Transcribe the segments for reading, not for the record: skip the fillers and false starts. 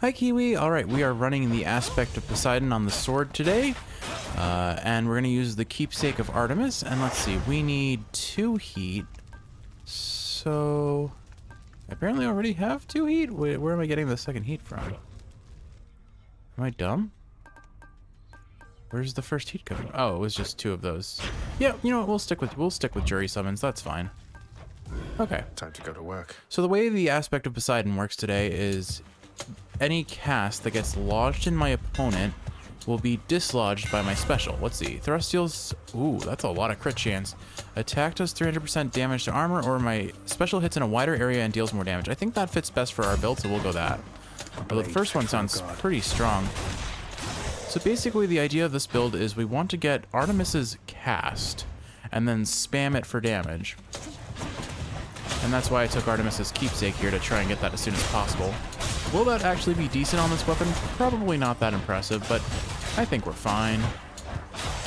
Hi Kiwi, alright, we are running the aspect of Poseidon on the sword today. And we're going to use the keepsake of Artemis, and let's see, we need 2 heat. So, I apparently already have 2 heat? Wait, where am I getting the second heat from? Am I dumb? Where's the first heat coming? Oh, it was just 2 of those. Yeah, you know what, we'll stick with jury summons, that's fine. Okay. Time to go to work. So the way the aspect of Poseidon works today is any cast that gets lodged in my opponent will be dislodged by my special. Let's see. Thrust deals... Ooh, that's a lot of crit chance. Attack does 300% damage to armor, or my special hits in a wider area and deals more damage. I think that fits best for our build, so we'll go that. Although the first one sounds pretty strong. So basically the idea of this build is we want to get Artemis's cast and then spam it for damage. And that's why I took Artemis's keepsake here to try and get that as soon as possible. Will that actually be decent on this weapon? Probably not that impressive, but I think we're fine.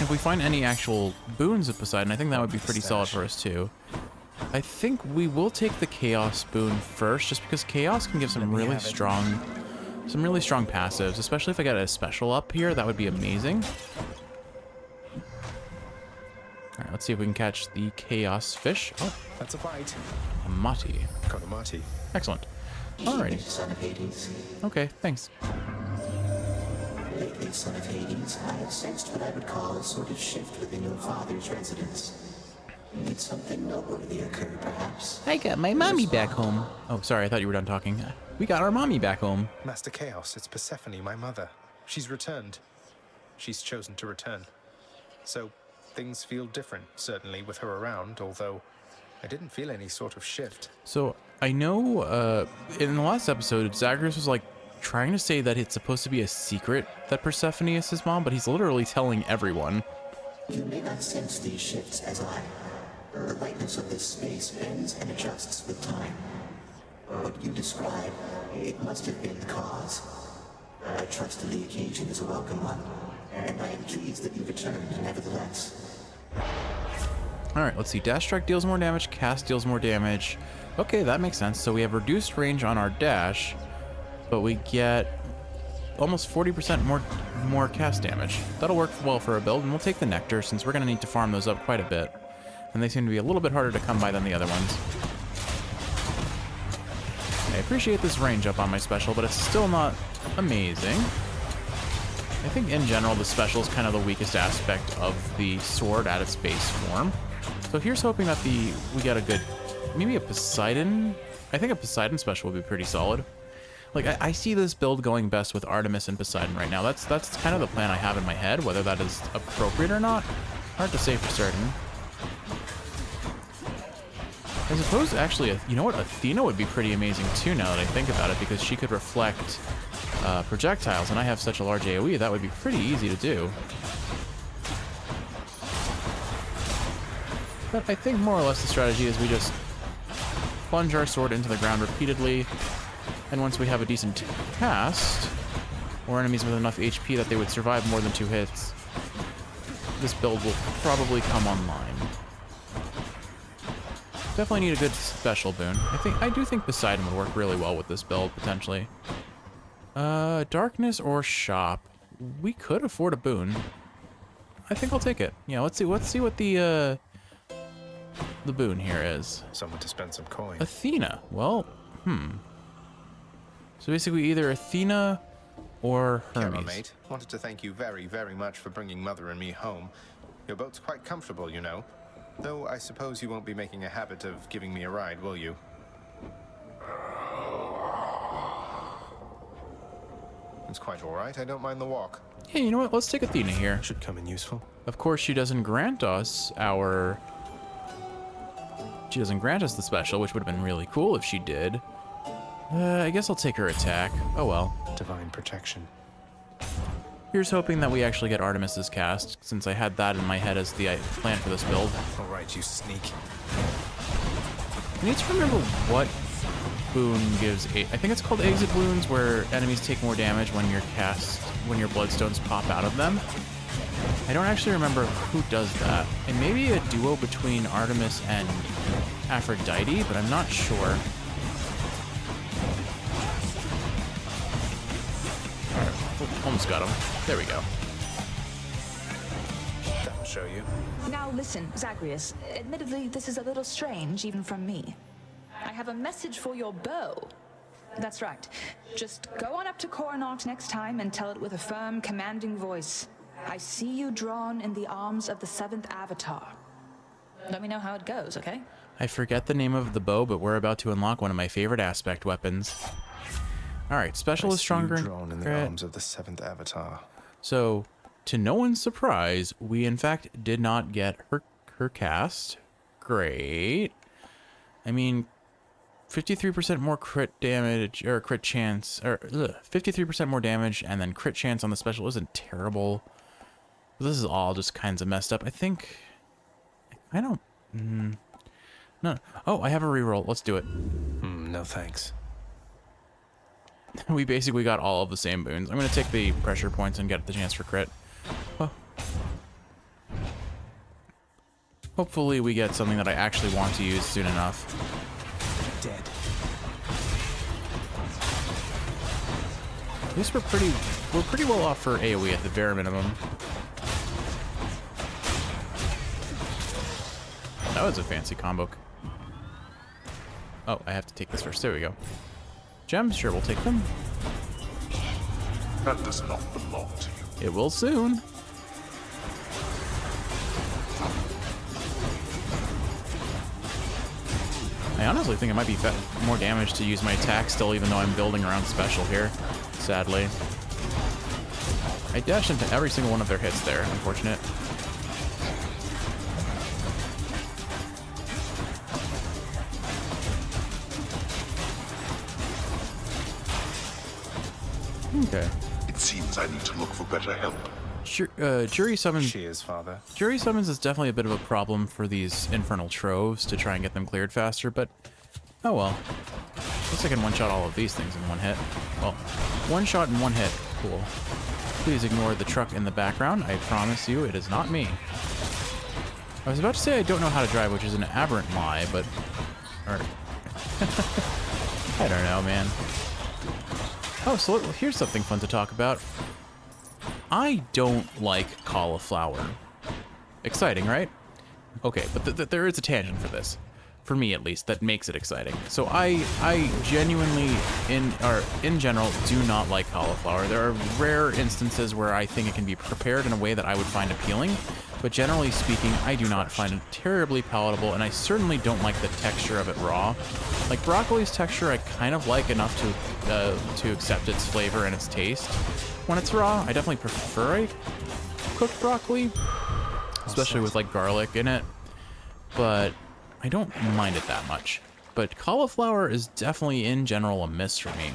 If we find any actual boons of Poseidon, I think that would be pretty solid for us too. I think we will take the Chaos boon first, just because Chaos can give some really strong passives, especially if I get a special up here. That would be amazing. All right, let's see if we can catch the Chaos fish. Oh, that's a bite. A mati. Got a mati. Excellent. Alrighty. Son of Hades. Okay, thanks. Lately, son of Hades, I have sensed what I would call a sort of shift within your father's residence. Did something noteworthy occur, perhaps? I got my mommy back home. Oh, sorry, I thought you were done talking. We got our mommy back home. Master Chaos, it's Persephone, my mother. She's returned. She's chosen to return. So, things feel different, certainly, with her around, although I didn't feel any sort of shift. So, I know, in the last episode, Zagreus was, like, trying to say that it's supposed to be a secret that Persephone is his mom, but he's literally telling everyone. You may not sense these shifts as I. The lightness of this space bends and adjusts with time. What you describe, it must have been the cause. I trust the occasion is a welcome one, and I am pleased that you returned nevertheless. Alright, let's see. Dash strike deals more damage, cast deals more damage. Okay, that makes sense. So we have reduced range on our dash, but we get almost 40% more cast damage. That'll work well for a build, and we'll take the Nectar since we're going to need to farm those up quite a bit. And they seem to be a little bit harder to come by than the other ones. I appreciate this range up on my special, but it's still not amazing. I think in general the special is kind of the weakest aspect of the sword at its base form. So here's hoping that we get a good, maybe a Poseidon. I think a Poseidon special would be pretty solid. Like I see this build going best with Artemis and Poseidon right now. That's kind of the plan I have in my head. Whether that is appropriate or not, hard to say for certain. I suppose actually, you know what, Athena would be pretty amazing too now that I think about it, because she could reflect projectiles, and I have such a large AoE, that would be pretty easy to do. But I think more or less the strategy is we just plunge our sword into the ground repeatedly, and once we have a decent cast, or enemies with enough HP that they would survive more than 2 hits, this build will probably come online. Definitely need a good special boon. I do think Poseidon would work really well with this build, potentially. Darkness or shop. We could afford a boon. I think I'll take it. Yeah, let's see what the boon here is. Someone to spend some coin. Athena. Well, So basically either Athena or Hermes. Hera, mate. Wanted to thank you very, very much for bringing Mother and me home. Your boat's quite comfortable, you know. Though I suppose you won't be making a habit of giving me a ride, will you? It's quite all right. I don't mind the walk. Hey, you know what? Let's take Athena here. Should come in useful. Of course, she doesn't grant us our... She doesn't grant us the special, which would have been really cool if she did. I guess I'll take her attack. Oh well. Divine protection. Here's hoping that we actually get Artemis's cast, since I had that in my head as the plan for this build. All right, you sneak. I need to remember what boon gives I think it's called exit wounds, where enemies take more damage when your bloodstones pop out of them. I don't actually remember who does that. It may be a duo between Artemis and Aphrodite, but I'm not sure. almost got him. There we go. That'll show you. Now listen, Zagreus. Admittedly, this is a little strange, even from me. I have a message for your bow. That's right. Just go on up to Coronach next time and tell it with a firm, commanding voice. I see you drawn in the arms of the 7th Avatar. Let me know how it goes, okay? I forget the name of the bow, but we're about to unlock one of my favorite aspect weapons. Alright, special is stronger in drawn in the crit. arms of the 7th Avatar. So, to no one's surprise, we in fact did not get her cast. Great. I mean, 53% more crit damage, or crit chance, or 53% more damage, and then crit chance on the special isn't terrible. This is all just kinds of messed up. I think, I don't, no. Oh, I have a reroll. Let's do it. No thanks. We basically got all of the same boons. I'm going to take the pressure points and get the chance for crit. Oh. Hopefully we get something that I actually want to use soon enough. Dead. At least we're pretty well off for AoE at the bare minimum. That was a fancy combo. Oh, I have to take this first. There we go. Gems, sure, we'll take them. That does not belong to you. It will soon. I honestly think it might be more damage to use my attack still, even though I'm building around special here, sadly. I dashed into every single one of their hits there, unfortunate. Okay. It seems I need to look for better help. Jury summons. She is, Father. Jury summons is definitely a bit of a problem for these infernal troves to try and get them cleared faster, but oh well. Looks like I can one-shot all of these things in one hit. Well, one shot in one hit. Cool. Please ignore the truck in the background. I promise you, it is not me. I was about to say I don't know how to drive, which is an aberrant lie, but or I don't know, man. Oh, so here's something fun to talk about. I don't like cauliflower. Exciting, right? Okay, but there is a tangent for this. For me, at least, that makes it exciting. So I genuinely, in general, do not like cauliflower. There are rare instances where I think it can be prepared in a way that I would find appealing, but generally speaking, I do not find it terribly palatable, and I certainly don't like the texture of it raw. Like broccoli's texture, I kind of like enough to accept its flavor and its taste. When it's raw, I definitely prefer a cooked broccoli, especially with like garlic in it, but I don't mind it that much. But cauliflower is definitely in general a miss for me.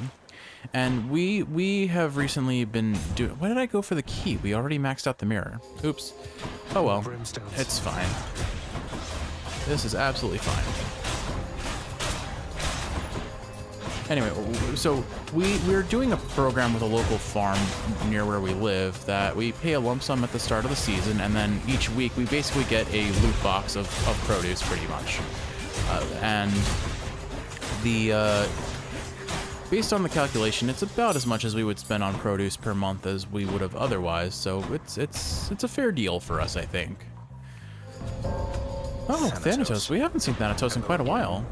And we have recently been doing, why did I go for the key? We already maxed out the mirror. Oops. Oh well, Brimstones. it's fine. This is absolutely fine. Anyway, so we're doing a program with a local farm near where we live that we pay a lump sum at the start of the season, and then each week we basically get a loot box of produce, pretty much. And the based on the calculation, it's about as much as we would spend on produce per month as we would have otherwise. So it's a fair deal for us, I think. Oh, Thanatos. We haven't seen Thanatos in quite a while.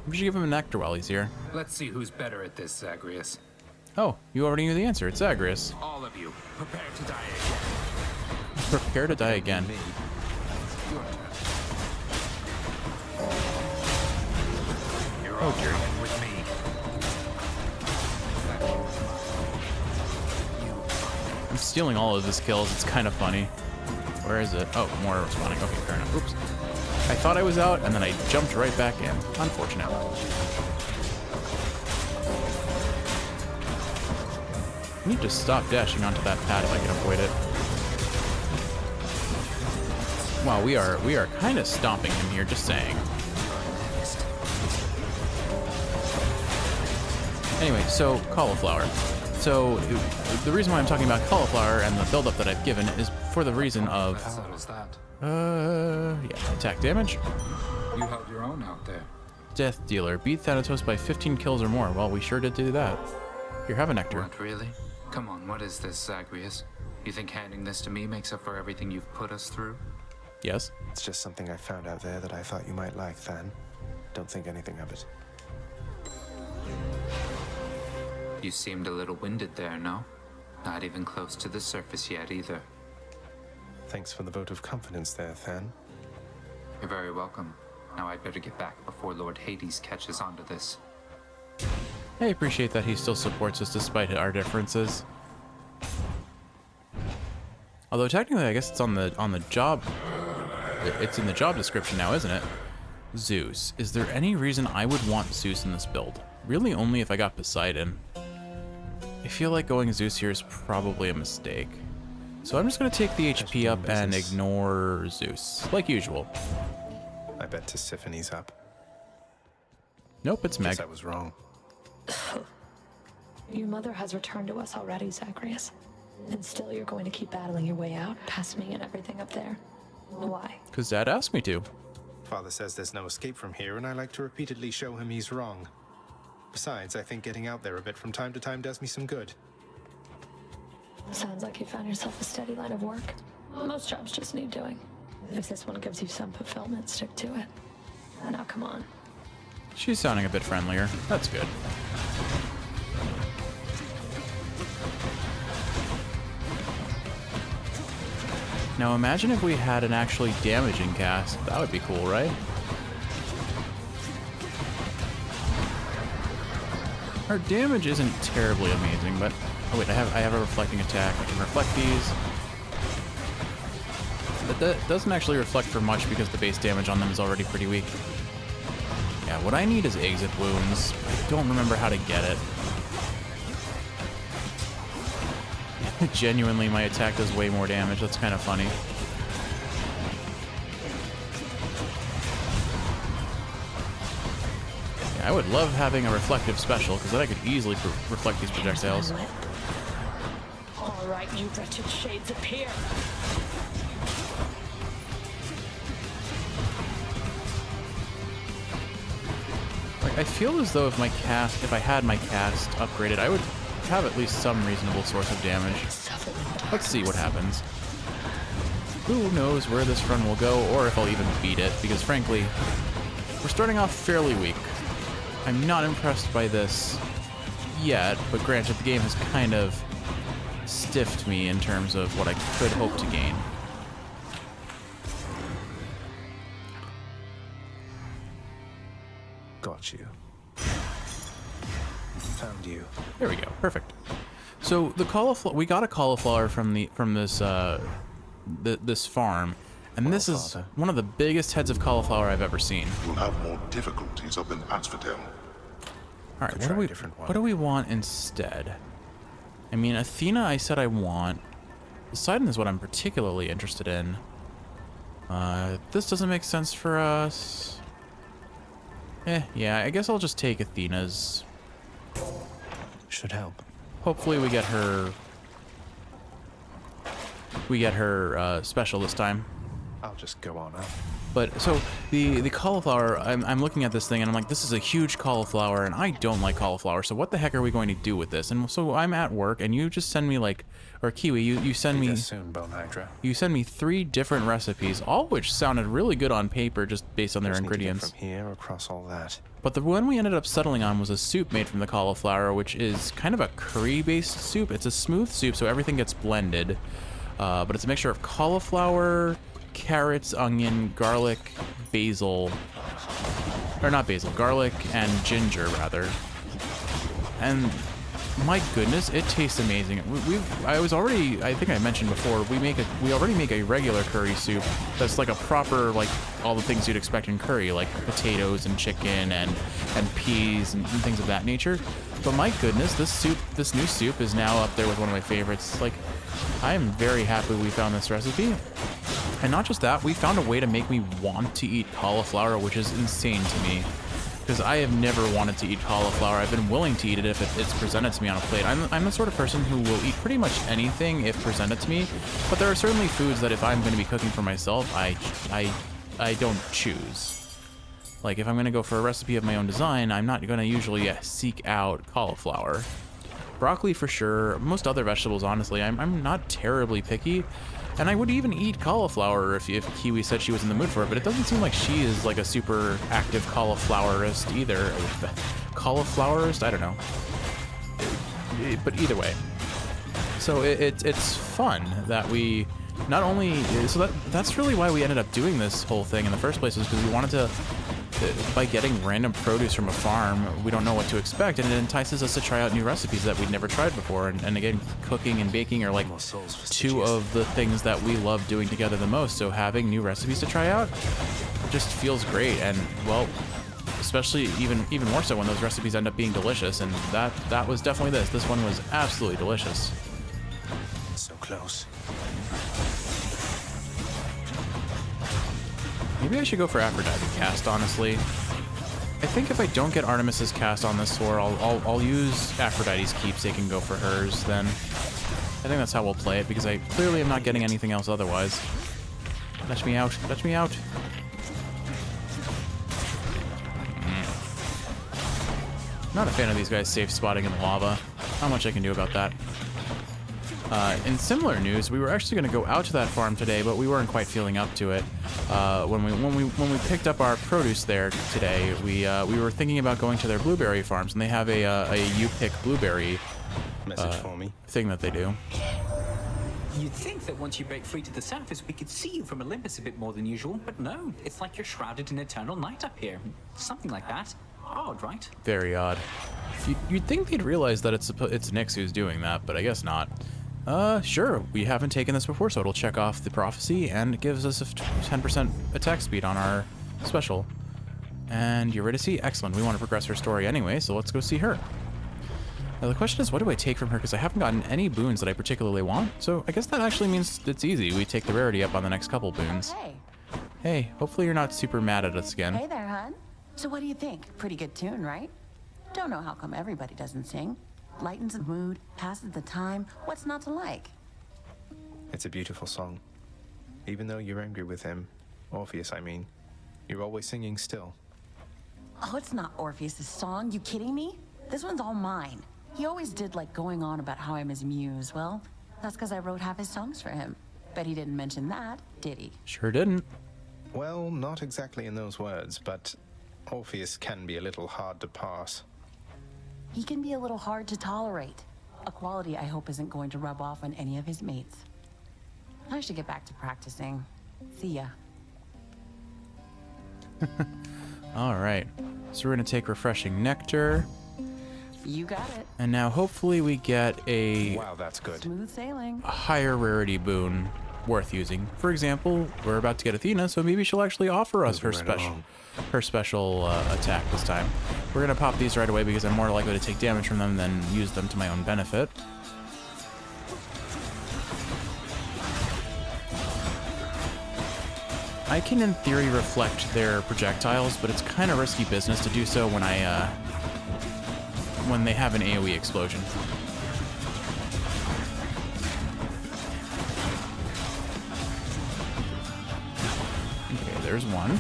We should give him a nectar while he's here. Let's see who's better at this, Zagreus. Oh, you already knew the answer. It's Zagreus. All of you, prepare to die again. Prepare to die again. Your turn. You're Oh, all dear. coming with me. I'm stealing all of his kills. It's kind of funny. Where is it? Oh, more respawning. Okay, fair enough. Oops. I thought I was out, and then I jumped right back in. Unfortunate. I need to stop dashing onto that pad if I can avoid it. Wow, we are kind of stomping him here, just saying. Anyway, so cauliflower. So the reason why I'm talking about cauliflower and the buildup that I've given is for the reason of What the hell is that? yeah, attack damage. You held your own out there. Death dealer. Beat Thanatos by 15 kills or more. Well, we sure did do that. Here, have a nectar. Weren't really? Come on, what is this, Zagreus? You think handing this to me makes up for everything you've put us through? Yes. It's just something I found out there that I thought you might like, Than. Don't think anything of it. You seemed a little winded there, no? Not even close to the surface yet, either. Thanks for the vote of confidence there, Than. You're very welcome. Now I'd better get back before Lord Hades catches on to this. I appreciate that he still supports us despite our differences. Although technically, I guess it's on the job. It's in the job description now, isn't it? Zeus. Is there any reason I would want Zeus in this build? Really, only if I got Poseidon. I feel like going Zeus here is probably a mistake. So I'm just gonna take the HP up and ignore Zeus, like usual. I bet Tissiphane's up. Nope, it's Meg. Guess I was wrong. Your mother has returned to us already, Zagreus. And still you're going to keep battling your way out, past me and everything up there. Why? Because Dad asked me to. Father says there's no escape from here, and I like to repeatedly show him he's wrong. Besides, I think getting out there a bit from time to time does me some good. Sounds like you found yourself a steady line of work. Most jobs just need doing. If this one gives you some fulfillment, stick to it. Now come on. She's sounding a bit friendlier. That's good. Now imagine if we had an actually damaging cast. That would be cool, right? Our damage isn't terribly amazing, but oh wait, I have a reflecting attack. I can reflect these. But that doesn't actually reflect for much because the base damage on them is already pretty weak. Yeah, what I need is exit wounds. I don't remember how to get it. Genuinely, my attack does way more damage. That's kind of funny. Yeah, I would love having a reflective special, because then I could easily reflect these projectiles. All right, you wretched shades, appear. Like, I feel as though if I had my cast upgraded, I would have at least some reasonable source of damage. Let's see what happens. Who knows where this run will go, or if I'll even beat it, because frankly, we're starting off fairly weak. I'm not impressed by this yet, but granted, the game has kind of stiffed me in terms of what I could hope to gain. Got you. Found you. There we go. Perfect. So the cauliflower, we got a cauliflower from this this farm, and this is one of the biggest heads of cauliflower I've ever seen. You'll have more difficulties up in Asphodel. All right, what do we want instead? I mean, Athena, I said I want. Poseidon is what I'm particularly interested in. This doesn't make sense for us. Yeah, I guess I'll just take Athena's. Should help. Hopefully we get her. We get her special this time. I'll just go on up. But so the cauliflower, I'm looking at this thing and I'm like, this is a huge cauliflower, and I don't like cauliflower. So what the heck are we going to do with this? And so I'm at work, and you just send me like, or Kiwi, you send me. Soon, Bone Hydra. You send me 3 different recipes, all which sounded really good on paper, just based on their Just need to get ingredients. from here across all that. But the one we ended up settling on was a soup made from the cauliflower, which is kind of a curry-based soup. It's a smooth soup, so everything gets blended. But it's a mixture of cauliflower, carrots, onion, garlic, basil, or not basil, garlic and ginger rather. And my goodness, it tastes amazing. I think I mentioned before, we already make a regular curry soup that's like a proper, like all the things you'd expect in curry, like potatoes and chicken and peas and things of that nature. But my goodness, this new soup is now up there with one of my favorites. Like, I am very happy we found this recipe. And not just that, we found a way to make me want to eat cauliflower, which is insane to me. Because I have never wanted to eat cauliflower. I've been willing to eat it if it's presented to me on a plate. I'm the sort of person who will eat pretty much anything if presented to me. But there are certainly foods that if I'm going to be cooking for myself, I don't choose. Like if I'm going to go for a recipe of my own design, I'm not going to usually seek out cauliflower. Broccoli for sure. Most other vegetables, honestly, I'm not terribly picky. And I would even eat cauliflower if Kiwi said she was in the mood for it, but it doesn't seem like she is like a super active cauliflowerist either. Cauliflowerist? I don't know. But either way. So it's fun that we not only... So that's really why we ended up doing this whole thing in the first place, was because we wanted to... By getting random produce from a farm, we don't know what to expect, and it entices us to try out new recipes that we'd never tried before. And again, cooking and baking are like two of the things that we love doing together the most. So having new recipes to try out just feels great. And well, especially even more so when those recipes end up being delicious. And that was definitely this. This one was absolutely delicious. So close. Maybe I should go for Aphrodite cast, honestly. I think if I don't get Artemis's cast on this sword, I'll use Aphrodite's keepsake and go for hers then. I think that's how we'll play it, because I clearly am not getting anything else otherwise. Let me out. Let me out. Not a fan of these guys safe spotting in lava. Not much I can do about that. In similar news, we were actually going to go out to that farm today, but we weren't quite feeling up to it. When we picked up our produce there today, we were thinking about going to their blueberry farms, and they have a you pick blueberry Message for me. thing that they do. You'd think that once you break free to the surface, we could see you from Olympus a bit more than usual, but no, it's like you're shrouded in eternal night up here. Something like that. Odd, right? Very odd. You'd think they'd realize that it's Nyx who's doing that, but I guess not. Sure, we haven't taken this before, so it'll check off the prophecy, and it gives us a 10% attack speed on our special. And you're ready to see? Excellent, we want to progress her story anyway, so let's go see her. Now the question is, what do I take from her? Because I haven't gotten any boons that I particularly want, so I guess that actually means it's easy. We take the rarity up on the next couple boons. Hey. Hey, hopefully you're not super mad at us again. Hey there, hon. So what do you think? Pretty good tune, right? Don't know how come everybody doesn't sing. Lightens the mood, passes the time. What's not to like? It's a beautiful song. Even though you're angry with him, Orpheus, I mean, you're always singing still. Oh, it's not Orpheus's song. You kidding me? This one's all mine. He always did like going on about how I'm his muse. Well, that's because I wrote half his songs for him. Bet he didn't mention that, did he? Sure didn't. Well, not exactly in those words, but Orpheus can be a little hard to pass. He can be a little hard to tolerate. A quality I hope isn't going to rub off on any of his mates. I should get back to practicing. See ya. All right, so we're gonna take refreshing nectar. You got it. And now hopefully we get a Wow, that's good. Smooth sailing. higher rarity boon worth using. For example, we're about to get Athena, so maybe she'll actually offer us her special attack this time. We're gonna pop these right away because I'm more likely to take damage from them than use them to my own benefit. I can in theory reflect their projectiles, but it's kind of risky business to do so when when they have an AoE explosion. Okay, there's one.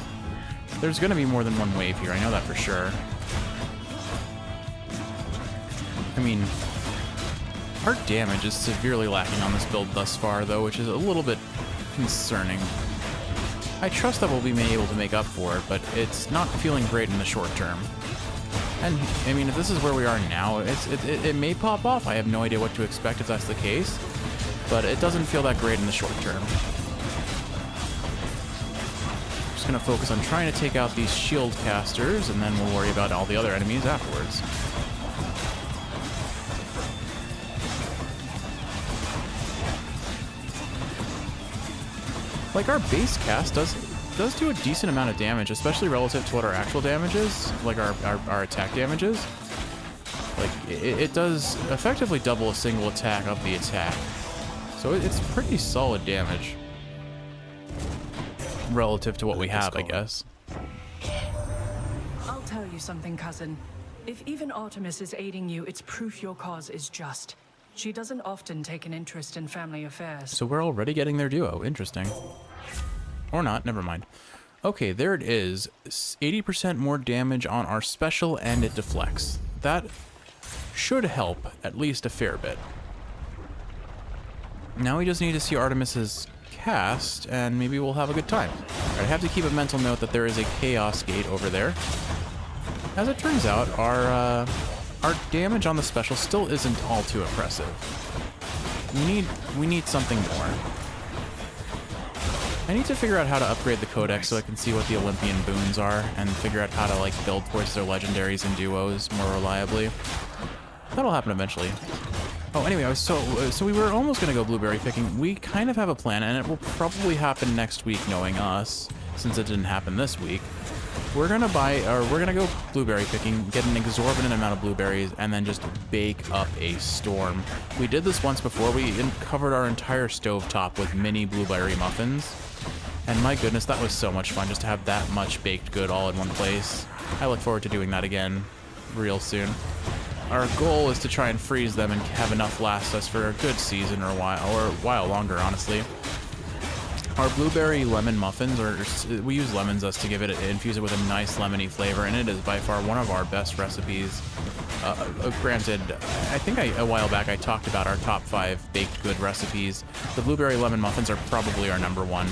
There's gonna be more than one wave here, I know that for sure. I mean, our damage is severely lacking on this build thus far, though, which is a little bit concerning. I trust that we'll be able to make up for it, but it's not feeling great in the short term. And, I mean, if this is where we are now, it may pop off. I have no idea what to expect if that's the case, but it doesn't feel that great in the short term. Just gonna focus on trying to take out these shield casters, and then we'll worry about all the other enemies afterwards. Like, our base cast does do a decent amount of damage, especially relative to what our actual damage is, like our attack damage is. Like, it does effectively double a single attack of the attack. So it's pretty solid damage relative to what we have, I guess. I'll tell you something, cousin. If even Artemis is aiding you, it's proof your cause is just. She doesn't often take an interest in family affairs. So we're already getting their duo. Interesting. Or not, never mind. Okay, there it is. 80% more damage on our special, and it deflects. That should help at least a fair bit. Now we just need to see Artemis's cast, and maybe we'll have a good time. All right, I have to keep a mental note that there is a Chaos Gate over there. As it turns out, our damage on the special still isn't all too impressive. We need something more. I need to figure out how to upgrade the Codex so I can see what the Olympian boons are and figure out how to like build towards their legendaries and duos more reliably. That'll happen eventually. Oh, anyway, so we were almost gonna go blueberry picking. We kind of have a plan, and it will probably happen next week, knowing us, since it didn't happen this week. We're gonna go blueberry picking, get an exorbitant amount of blueberries, and then just bake up a storm. We did this once before. We covered our entire stovetop with mini blueberry muffins. And my goodness, that was so much fun just to have that much baked good all in one place. I look forward to doing that again real soon. Our goal is to try and freeze them and have enough last us for a good season or a while longer, honestly. Our blueberry lemon muffins, we use lemon zest to infuse it with a nice lemony flavor, and it is by far one of our best recipes. Granted, I think a while back I talked about our top 5 baked good recipes. The blueberry lemon muffins are probably our #1.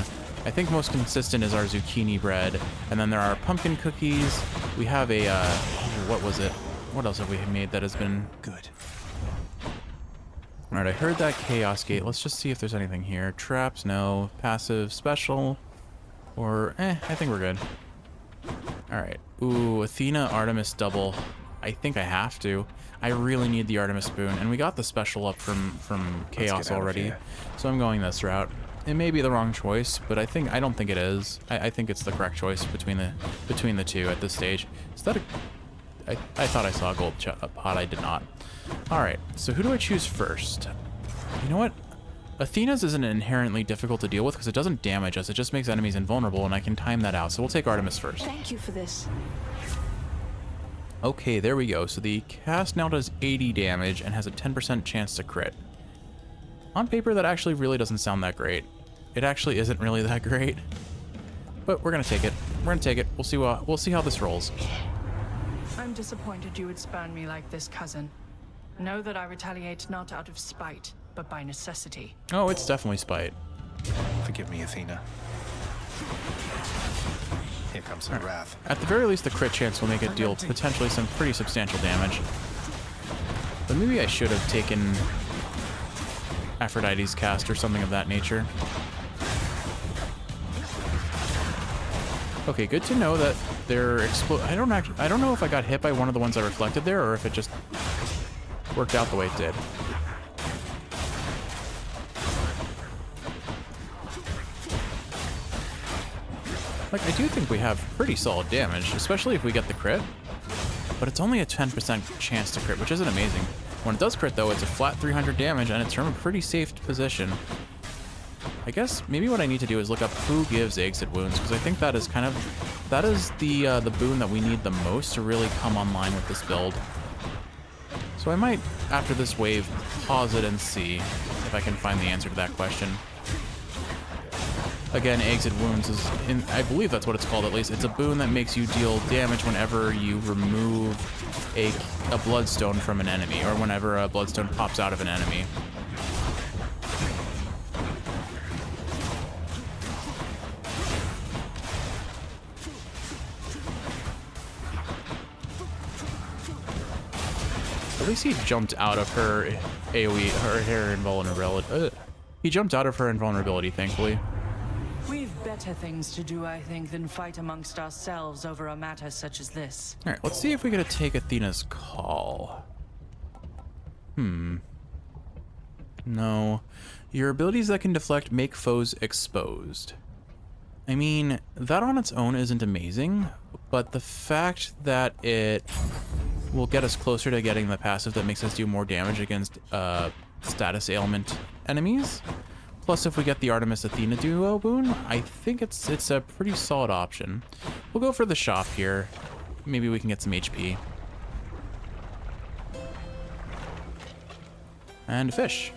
I think most consistent is our zucchini bread, and then there are pumpkin cookies. We have a, what was it? What else have we made that has been good? Alright, I heard that Chaos Gate. Let's just see if there's anything here. Traps, no. Passive, special, or I think we're good. Alright. Ooh, Athena, Artemis double. I think I have to. I really need the Artemis boon, and we got the special up from Chaos already, so I'm going this route. It may be the wrong choice, but I don't think it is. I think it's the correct choice between the two at this stage. Is that I thought I saw a gold pot. I did not. All right, so who do I choose first? You know what? Athena's isn't inherently difficult to deal with because it doesn't damage us. It just makes enemies invulnerable, and I can time that out. So we'll take Artemis first. Thank you for this. Okay, there we go. So the cast now does 80 damage and has a 10% chance to crit. On paper, that actually really doesn't sound that great. It actually isn't really that great, but we're gonna take it. We're gonna take it. We'll see how this rolls. I'm disappointed you would spurn me like this, cousin. Know that I retaliate not out of spite, but by necessity. Oh, it's definitely spite. Forgive me, Athena. Here comes her wrath. At the very least, the crit chance will make it deal potentially some pretty substantial damage. But maybe I should have taken Aphrodite's cast or something of that nature. Okay, good to know that they're I don't know if I got hit by one of the ones I reflected there or if it just worked out the way it did. Like, I do think we have pretty solid damage, especially if we get the crit. But it's only a 10% chance to crit, which isn't amazing. When it does crit, though, it's a flat 300 damage, and it's from a pretty safe position. I guess maybe what I need to do is look up who gives exit wounds, because I think that is the boon that we need the most to really come online with this build. So I might, after this wave, pause it and see if I can find the answer to that question. Again, exit wounds is, I believe that's what it's called at least. It's a boon that makes you deal damage whenever you remove a bloodstone from an enemy, or whenever a bloodstone pops out of an enemy. At least he jumped out of her AoE, her invulnerability. He jumped out of her invulnerability, thankfully. We've better things to do, I think, than fight amongst ourselves over a matter such as this. All right, let's see if we get to take Athena's call. No. Your abilities that can deflect make foes exposed. I mean, that on its own isn't amazing, but the fact that it will get us closer to getting the passive that makes us do more damage against status ailment enemies. Plus, if we get the Artemis Athena duo boon, I think it's a pretty solid option. We'll go for the shop here. Maybe we can get some HP. And fish.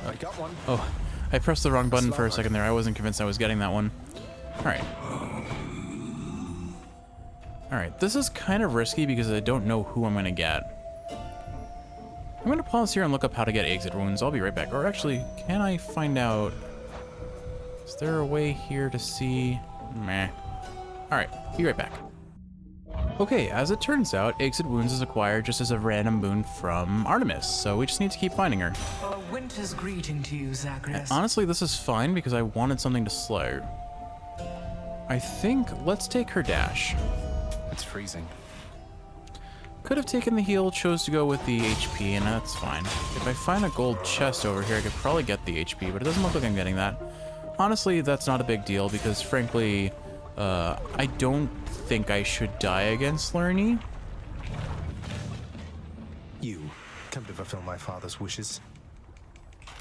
I got one. Oh, I pressed the wrong button for a second there. I wasn't convinced I was getting that one. All right. Alright, this is kind of risky because I don't know who I'm going to get. I'm going to pause here and look up how to get exit wounds. I'll be right back. Or actually, can I find out... Is there a way here to see... Meh. Alright, be right back. Okay, as it turns out, exit wounds is acquired just as a random boon from Artemis, so we just need to keep finding her. A winter's greeting to you, Zagreus. Honestly, this is fine because I wanted something to slay. I think let's take her dash. It's freezing. Could have taken the heal, chose to go with the HP, and that's fine. If I find a gold chest over here, I could probably get the HP, but it doesn't look like I'm getting that. Honestly, that's not a big deal because, frankly, I don't think I should die against Lerny. You come to fulfill my father's wishes.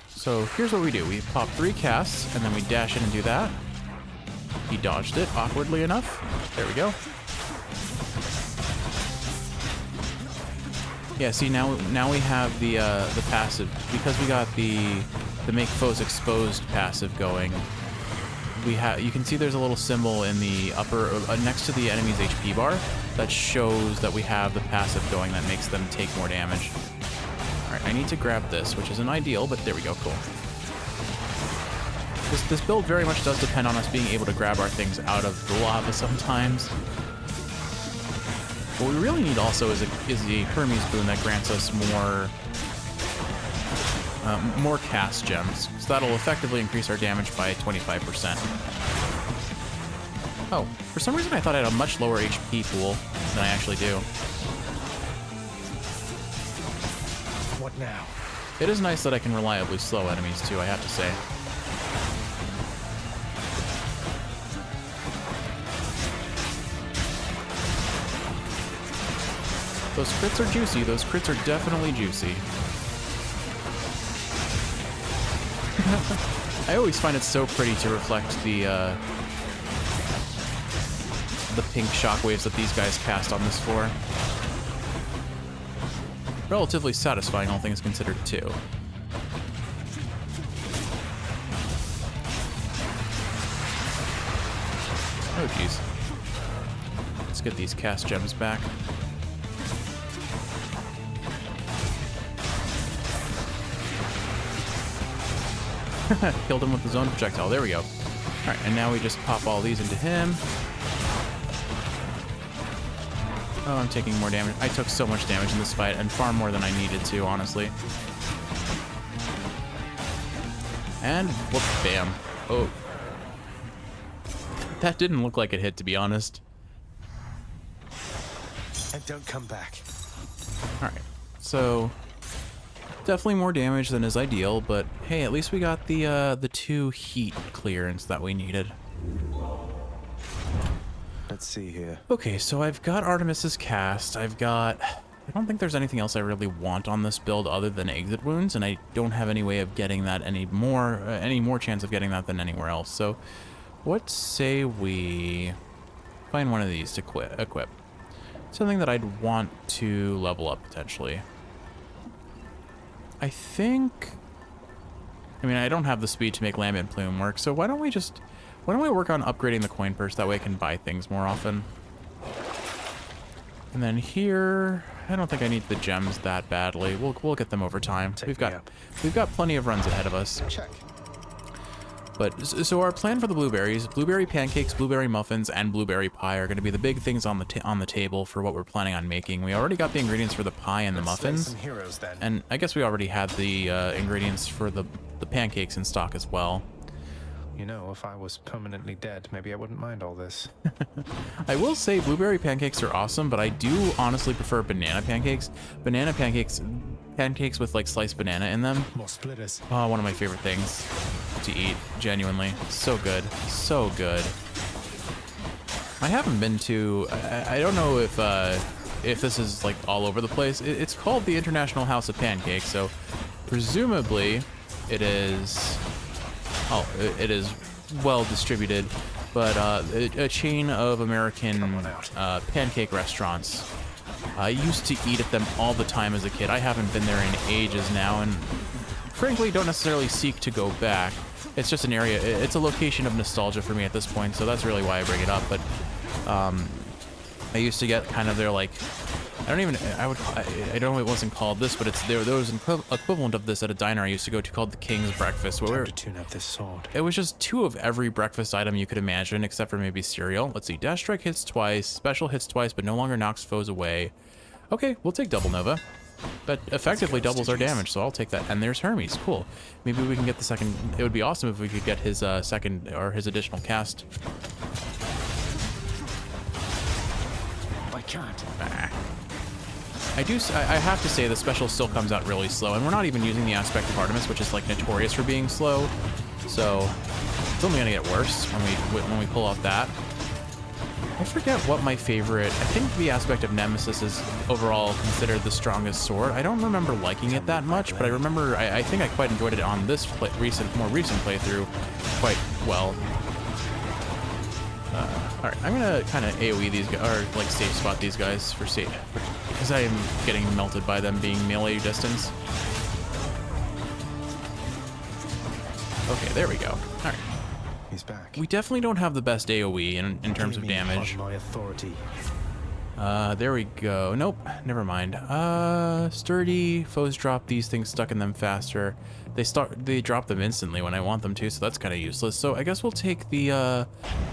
So here's what we do. We pop 3 casts, and then we dash in and do that. He dodged it, awkwardly enough. There we go. Yeah, see, now we have the passive. Because we got the make foes exposed passive going, you can see there's a little symbol in the upper, next to the enemy's HP bar that shows that we have the passive going that makes them take more damage. Alright, I need to grab this, which isn't ideal, but there we go, cool. This build very much does depend on us being able to grab our things out of the lava sometimes. What we really need also is the Hermes boon that grants us more cast gems. So that'll effectively increase our damage by 25%. Oh, for some reason I thought I had a much lower HP pool than I actually do. What now? It is nice that I can reliably slow enemies too, I have to say. Those crits are juicy. Those crits are definitely juicy. I always find it so pretty to reflect the pink shockwaves that these guys cast on this floor. Relatively satisfying, all things considered, too. Oh, jeez. Let's get these cast gems back. Killed him with his own projectile. There we go. Alright, and now we just pop all these into him. Oh, I'm taking more damage. I took so much damage in this fight, and far more than I needed to, honestly. And, whoop, bam. Oh. That didn't look like it hit, to be honest. And don't come back. Alright, so... definitely more damage than is ideal, but hey, at least we got the 2 heat clearance that we needed. Let's see here. Okay, so I've got Artemis's cast. I don't think there's anything else I really want on this build other than exit wounds, and I don't have any way of getting that any more chance of getting that than anywhere else. So, what say we find one of these to equip? Something that I'd want to level up potentially. I think... I mean, I don't have the speed to make Lambent Plume work, so why don't we work on upgrading the coin purse? That way I can buy things more often. And then here... I don't think I need the gems that badly. We'll get them over time. We've got plenty of runs ahead of us. Check. But so our plan for the blueberries, blueberry pancakes, blueberry muffins, and blueberry pie are going to be the big things on the table for what we're planning on making. We already got the ingredients for the pie and the muffins, Some heroes, then. and I guess we already had the ingredients for the pancakes in stock as well. You know, if I was permanently dead, maybe I wouldn't mind all this. I will say blueberry pancakes are awesome, but I do honestly prefer banana pancakes. Banana pancakes with like sliced banana in them. More splitters. Oh, one of my favorite things to eat, genuinely. So good, so good. I haven't been to, I don't know if this is like all over the place. It's called the International House of Pancakes, so presumably it is well distributed, but a chain of American pancake restaurants. I used to eat at them all the time as a kid. I haven't been there in ages now, and frankly don't necessarily seek to go back. It's just an area, it's a location of nostalgia for me at this point, so that's really why I bring it up. But I used to get kind of their like, I don't know it wasn't called this, but there was an equivalent of this at a diner I used to go to called the King's Breakfast. Where to tune up this sword. it was just 2 of every breakfast item you could imagine, except for maybe cereal. Let's see, Dash Strike hits twice, Special hits twice, but no longer knocks foes away. Okay, we'll take Double Nova. That effectively doubles our damage, so I'll take that. And there's Hermes, cool. Maybe we can get the second, it would be awesome if we could get his second, or his additional cast. I can't. I have to say the special still comes out really slow, and we're not even using the aspect of Artemis, which is like notorious for being slow. So it's only gonna get worse when we pull out that. I forget what my favorite. I think the aspect of Nemesis is overall considered the strongest sword. I don't remember liking it that much, but I remember I think I quite enjoyed it on this more recent playthrough quite well. All right, I'm gonna kind of AOE these guys, or like safe spot these guys for safe, because I am getting melted by them being melee distance. Okay, there we go. All right. He's back. We definitely don't have the best AOE in terms of damage. My authority. There we go. Nope, never mind. Sturdy foes drop these things stuck in them faster. They drop them instantly when I want them to, so that's kind of useless. So I guess we'll take the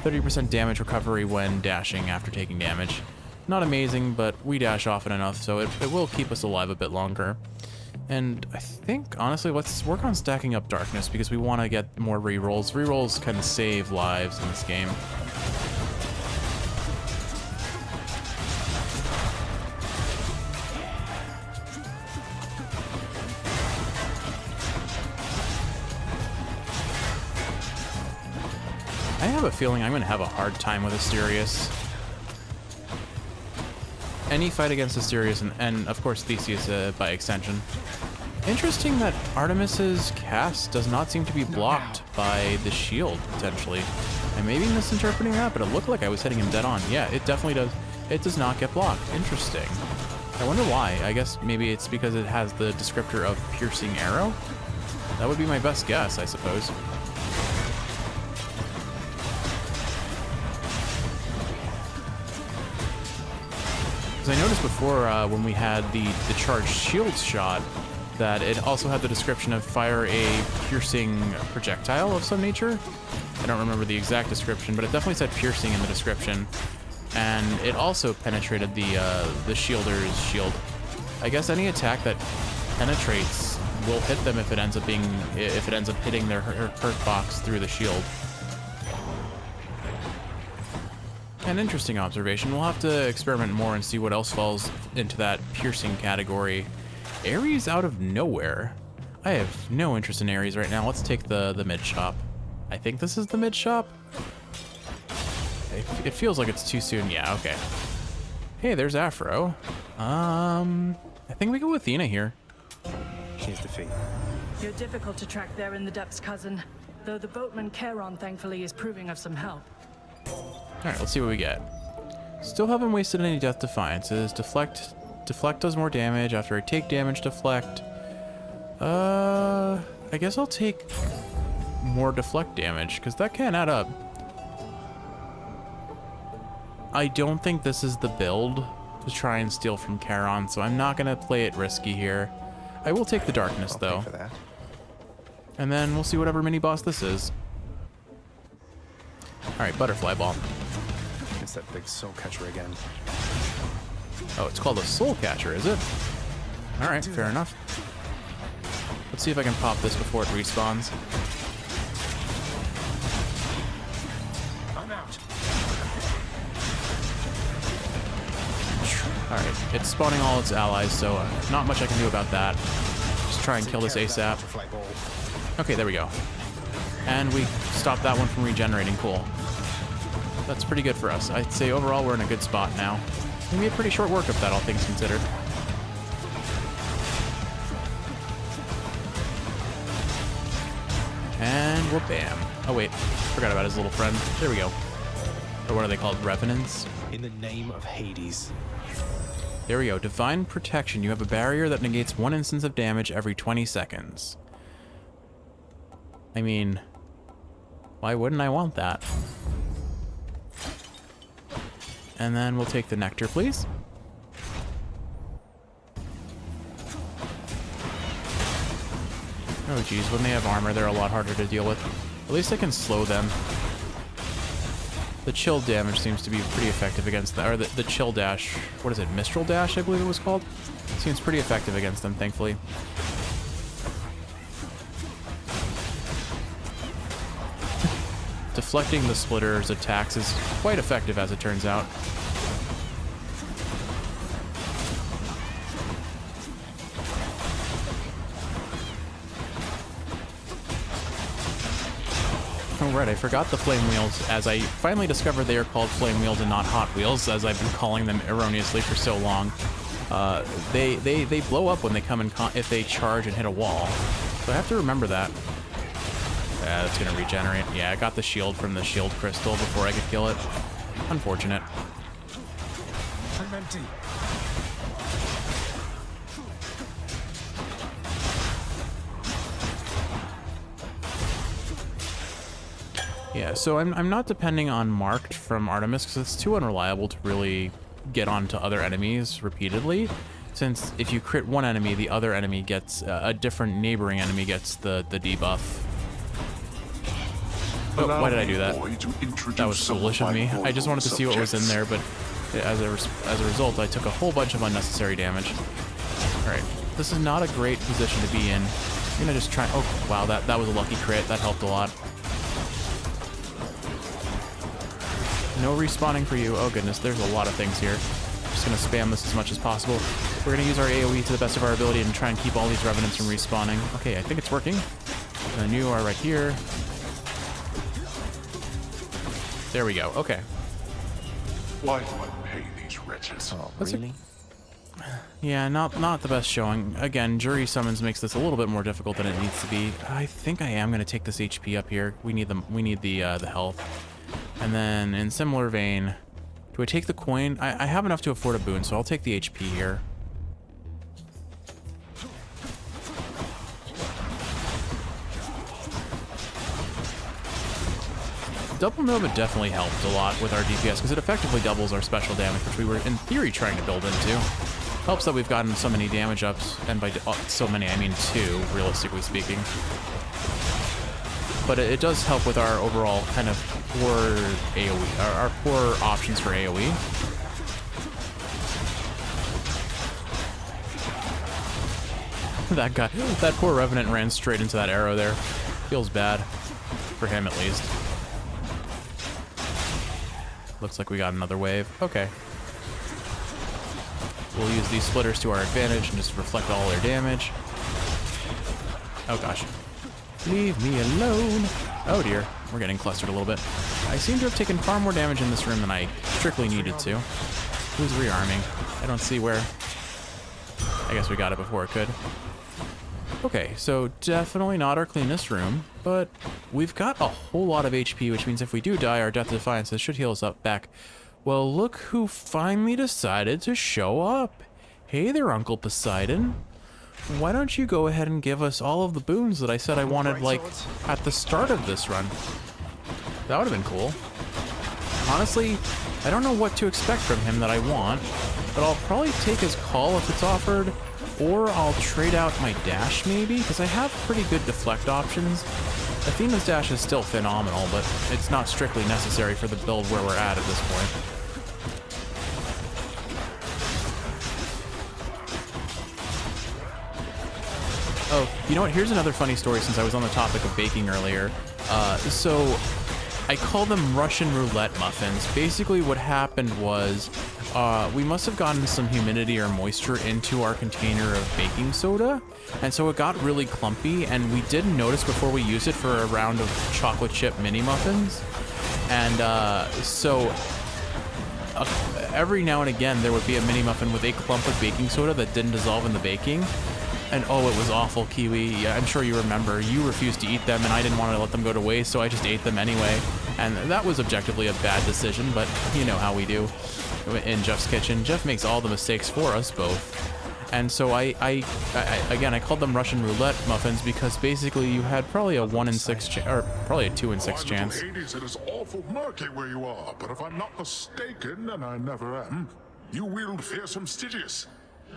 30% damage recovery when dashing after taking damage. Not amazing, but we dash often enough, so it will keep us alive a bit longer. And I think, honestly, let's work on stacking up Darkness, because we want to get more rerolls. Rerolls can save lives in this game. I have a feeling I'm going to have a hard time with Asterius. Any fight against Asterius, and of course Theseus by extension. Interesting that Artemis's cast does not seem to be blocked by the shield, potentially. I may be misinterpreting that, but it looked like I was hitting him dead on. Yeah, it definitely does. It does not get blocked. Interesting. I wonder why. I guess maybe it's because it has the descriptor of piercing arrow? That would be my best guess, I suppose. Because I noticed before when we had the charged shield shot that it also had the description of fire a piercing projectile of some nature. I don't remember the exact description, but it definitely said piercing in the description. And it also penetrated the shielder's shield. I guess any attack that penetrates will hit them if it ends up hitting their hurt box through the shield. An interesting observation. We'll have to experiment more and see what else falls into that piercing category. Ares out of nowhere. I have no interest in Ares right now. Let's take the mid shop. I think this is the mid shop. It feels like it's too soon. Yeah, okay. Hey, there's Afro. I think we go with Athena here. Here's the fee. You're difficult to track there in the depths, cousin. Though the boatman Charon, thankfully, is proving of some help. Alright, let's see what we get. Still haven't wasted any Death Defiances. Deflect does more damage after I take damage. Deflect. I guess I'll take more deflect damage, because that can add up. I don't think this is the build to try and steal from Charon, so I'm not going to play it risky here. I will take the Darkness, though. For that. And then we'll see whatever mini-boss this is. Alright, Butterfly Ball. It's that big soul catcher again. Oh, it's called a Soul Catcher, is it? Alright, fair enough. Let's see if I can pop this before it respawns. I'm out. Alright, it's spawning all its allies, so not much I can do about that. Just try and kill this ASAP. Okay, there we go. And we stopped that one from regenerating. Cool. That's pretty good for us. I'd say overall we're in a good spot now. Maybe a pretty short work of that, all things considered. And we're bam. Oh wait, forgot about his little friend. There we go. Or what are they called? Revenants? In the name of Hades. There we go. Divine Protection. You have a barrier that negates 1 instance of damage every 20 seconds. I mean, why wouldn't I want that? And then we'll take the nectar, please. Oh geez, when they have armor, they're a lot harder to deal with. At least I can slow them. The chill damage seems to be pretty effective against them, or the chill dash, what is it, Mistral Dash, I believe it was called? Seems pretty effective against them, thankfully. Deflecting the Splitter's attacks is quite effective, as it turns out. Oh right, I forgot the flame wheels, as I finally discovered they are called flame wheels and not Hot Wheels, as I've been calling them erroneously for so long. They blow up when they come in if they charge and hit a wall, so I have to remember that. Yeah, that's gonna regenerate. Yeah, I got the shield from the shield crystal before I could kill it. Unfortunate. I'm empty. Yeah, so I'm not depending on Marked from Artemis because it's too unreliable to really get onto other enemies repeatedly. Since if you crit one enemy, the other enemy gets, a different neighboring enemy gets the debuff. Oh, why did I do that? That was foolish of me. I just wanted to see what was in there, but as a result, I took a whole bunch of unnecessary damage. Alright, this is not a great position to be in. I'm gonna just try, oh wow, that was a lucky crit, that helped a lot. No respawning for you. Oh goodness, there's a lot of things here. Just gonna spam this as much as possible. We're gonna use our AoE to the best of our ability and try and keep all these revenants from respawning. Okay, I think it's working. And you are right here. There we go. Okay. Why do I pay these wretches? Oh, That's really? Yeah, not the best showing. Again, Jury Summons makes this a little bit more difficult than it needs to be. I think I am gonna take this HP up here. We need the health. And then, in similar vein, do I take the coin? I have enough to afford a boon, so I'll take the HP here. Double Nova definitely helped a lot with our DPS, because it effectively doubles our special damage, which we were, in theory, trying to build into. Helps that we've gotten so many damage ups, and by so many, I mean 2, realistically speaking. But it does help with our overall kind of poor AoE, our poor options for AoE. That guy, that poor Revenant ran straight into that arrow there. Feels bad. For him, at least. Looks like we got another wave. Okay. We'll use these splitters to our advantage and just reflect all their damage. Oh gosh. Leave me alone. Oh dear, we're getting clustered a little bit. I seem to have taken far more damage in this room than I strictly needed to. Who's rearming? I don't see where. I guess we got it before it could. Okay, so definitely not our cleanest room, but we've got a whole lot of HP, which means if we do die, our Death Defiances should heal us up back. Well, look who finally decided to show up. Hey there, Uncle Poseidon. Why don't you go ahead and give us all of the boons that I said I wanted, like, at the start of this run? That would have been cool. Honestly, I don't know what to expect from him that I want, but I'll probably take his call if it's offered, or I'll trade out my dash maybe, because I have pretty good deflect options. Athena's dash is still phenomenal, but it's not strictly necessary for the build where we're at this point. Oh, you know what? Here's another funny story since I was on the topic of baking earlier. So I call them Russian roulette muffins. Basically what happened was we must have gotten some humidity or moisture into our container of baking soda, and so it got really clumpy, and we didn't notice before we used it for a round of chocolate chip mini muffins. And every now and again there would be a mini muffin with a clump of baking soda that didn't dissolve in the baking. And oh, it was awful, Kiwi. Yeah, I'm sure you remember. You refused to eat them, and I didn't want to let them go to waste, so I just ate them anyway. And that was objectively a bad decision, but you know how we do in Jeff's kitchen. Jeff makes all the mistakes for us both. And so I called them Russian roulette muffins because basically you had probably a 1 in 6 chance, or probably a 2 in 6 chance awful murky where you are, but if I'm not mistaken, and I never am, you wield fearsome Stygius.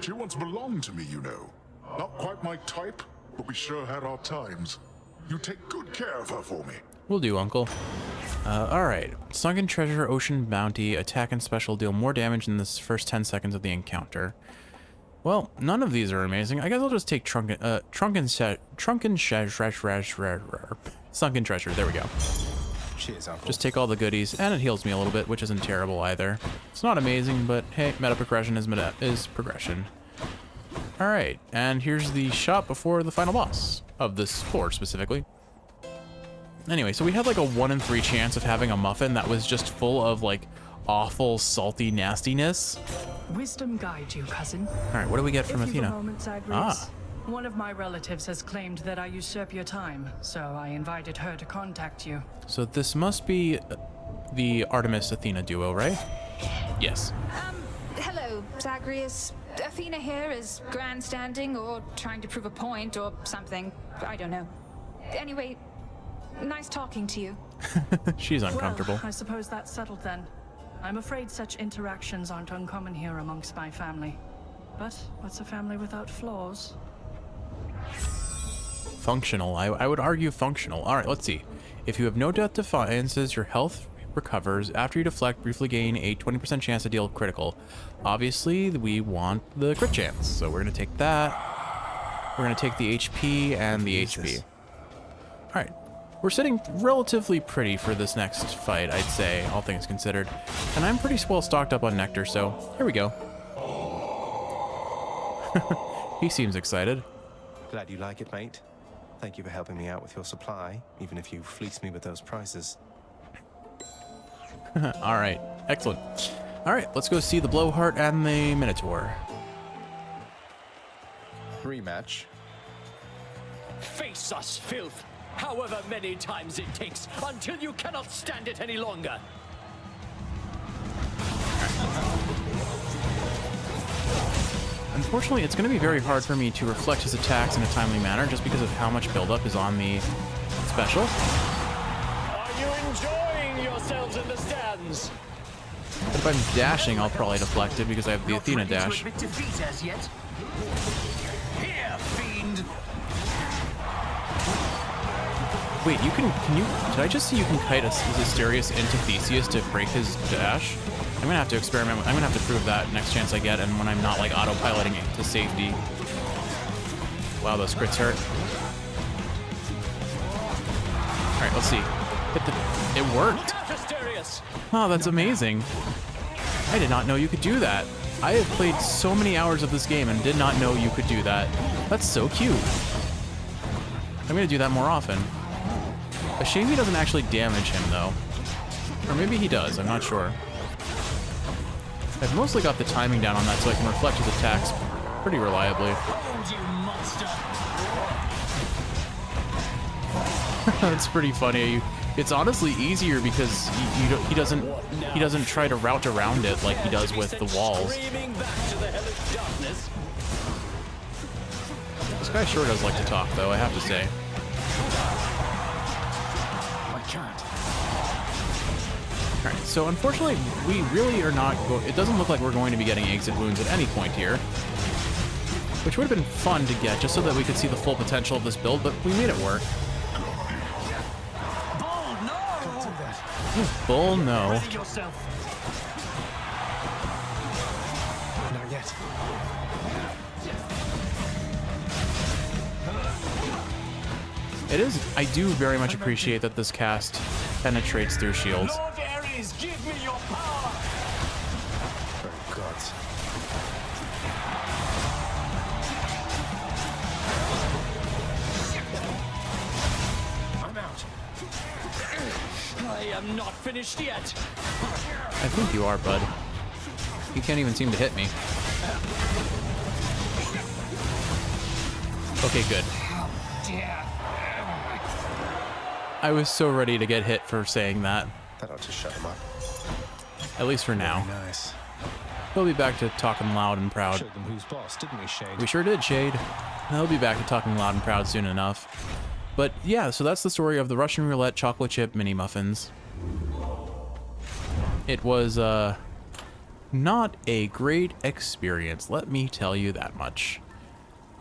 She once belonged to me, you know. Not quite my type, but we sure had our times. You take good care of her for me. Will do, Uncle. Alright. Sunken Treasure, Ocean Bounty, attack and special deal more damage in this first 10 seconds of the encounter. Well, none of these are amazing. I guess I'll just take Sunken Treasure. There we go. Cheers, Uncle. Just take all the goodies, and it heals me a little bit, which isn't terrible either. It's not amazing, but hey, meta progression is progression. Alright, and here's the shop before the final boss of this floor specifically. Anyway, so we had like a 1 in 3 chance of having a muffin that was just full of like awful, salty nastiness. Wisdom guide you, cousin. Alright, what do we get from If you've Athena? a moment, Zagreus. One of my relatives has claimed that I usurp your time, so I invited her to contact you. So this must be the Artemis-Athena duo, right? Yes. Hello, Zagreus. Athena here is grandstanding or trying to prove a point or something. I don't know. Anyway, nice talking to you. She's uncomfortable. Well, I suppose that's settled then. I'm afraid such interactions aren't uncommon here amongst my family. But what's a family without flaws? Functional. I would argue functional. Alright, let's see. If you have no death defiances, your health recovers. After you deflect, briefly gain a 20% chance to deal critical. Obviously, we want the crit chance, so we're going to take that. We're going to take the HP and the HP. Alright. We're sitting relatively pretty for this next fight, I'd say, all things considered. And I'm pretty well stocked up on nectar, so here we go. He seems excited. Glad you like it, mate. Thank you for helping me out with your supply, even if you fleeced me with those prices. Alright, excellent. Alright, let's go see the Blowheart and the Minotaur. Rematch. Face us, filth! However many times it takes, until you cannot stand it any longer. Unfortunately, it's going to be very hard for me to reflect his attacks in a timely manner just because of how much buildup is on the special. Are you enjoying yourselves in the stands? But if I'm dashing, I'll probably deflect it because I have the Athena dash. Defeat as yet. Here, fiend. Wait, did I just see you can kite a Asterius into Theseus to break his dash? I'm gonna have to experiment I'm gonna have to prove that next chance I get, and when I'm not like autopiloting it to safety. Wow, those crits hurt. Alright, let's see. It worked. Oh, that's amazing. I did not know you could do that. I have played so many hours of this game and did not know you could do that. That's so cute. I'm gonna do that more often. A shame he doesn't actually damage him, though. Or maybe he does, I'm not sure. I've mostly got the timing down on that so I can reflect his attacks pretty reliably. That's pretty funny. It's honestly easier because he doesn't try to route around it like he does with the walls. This guy sure does like to talk, though, I have to say. Alright, so unfortunately, we really are not it doesn't look like we're going to be getting exit wounds at any point here. Which would have been fun to get, just so that we could see the full potential of this build, but we made it work. Bull, no. Not yet. It is, I do very much appreciate that this cast penetrates through shields. Lord Ares, give me your power! For gods. I'm out. I am not finished yet. I think you are, bud. You can't even seem to hit me. Okay, good. I was so ready to get hit for saying that. That ought to shut him up. At least for now. Very nice. We'll be back to talking loud and proud. Showed them who's boss, didn't we, Shade? We sure did, Shade. I'll be back to talking loud and proud soon enough. But yeah, so that's the story of the Russian Roulette chocolate chip mini muffins. It was not a great experience, let me tell you that much.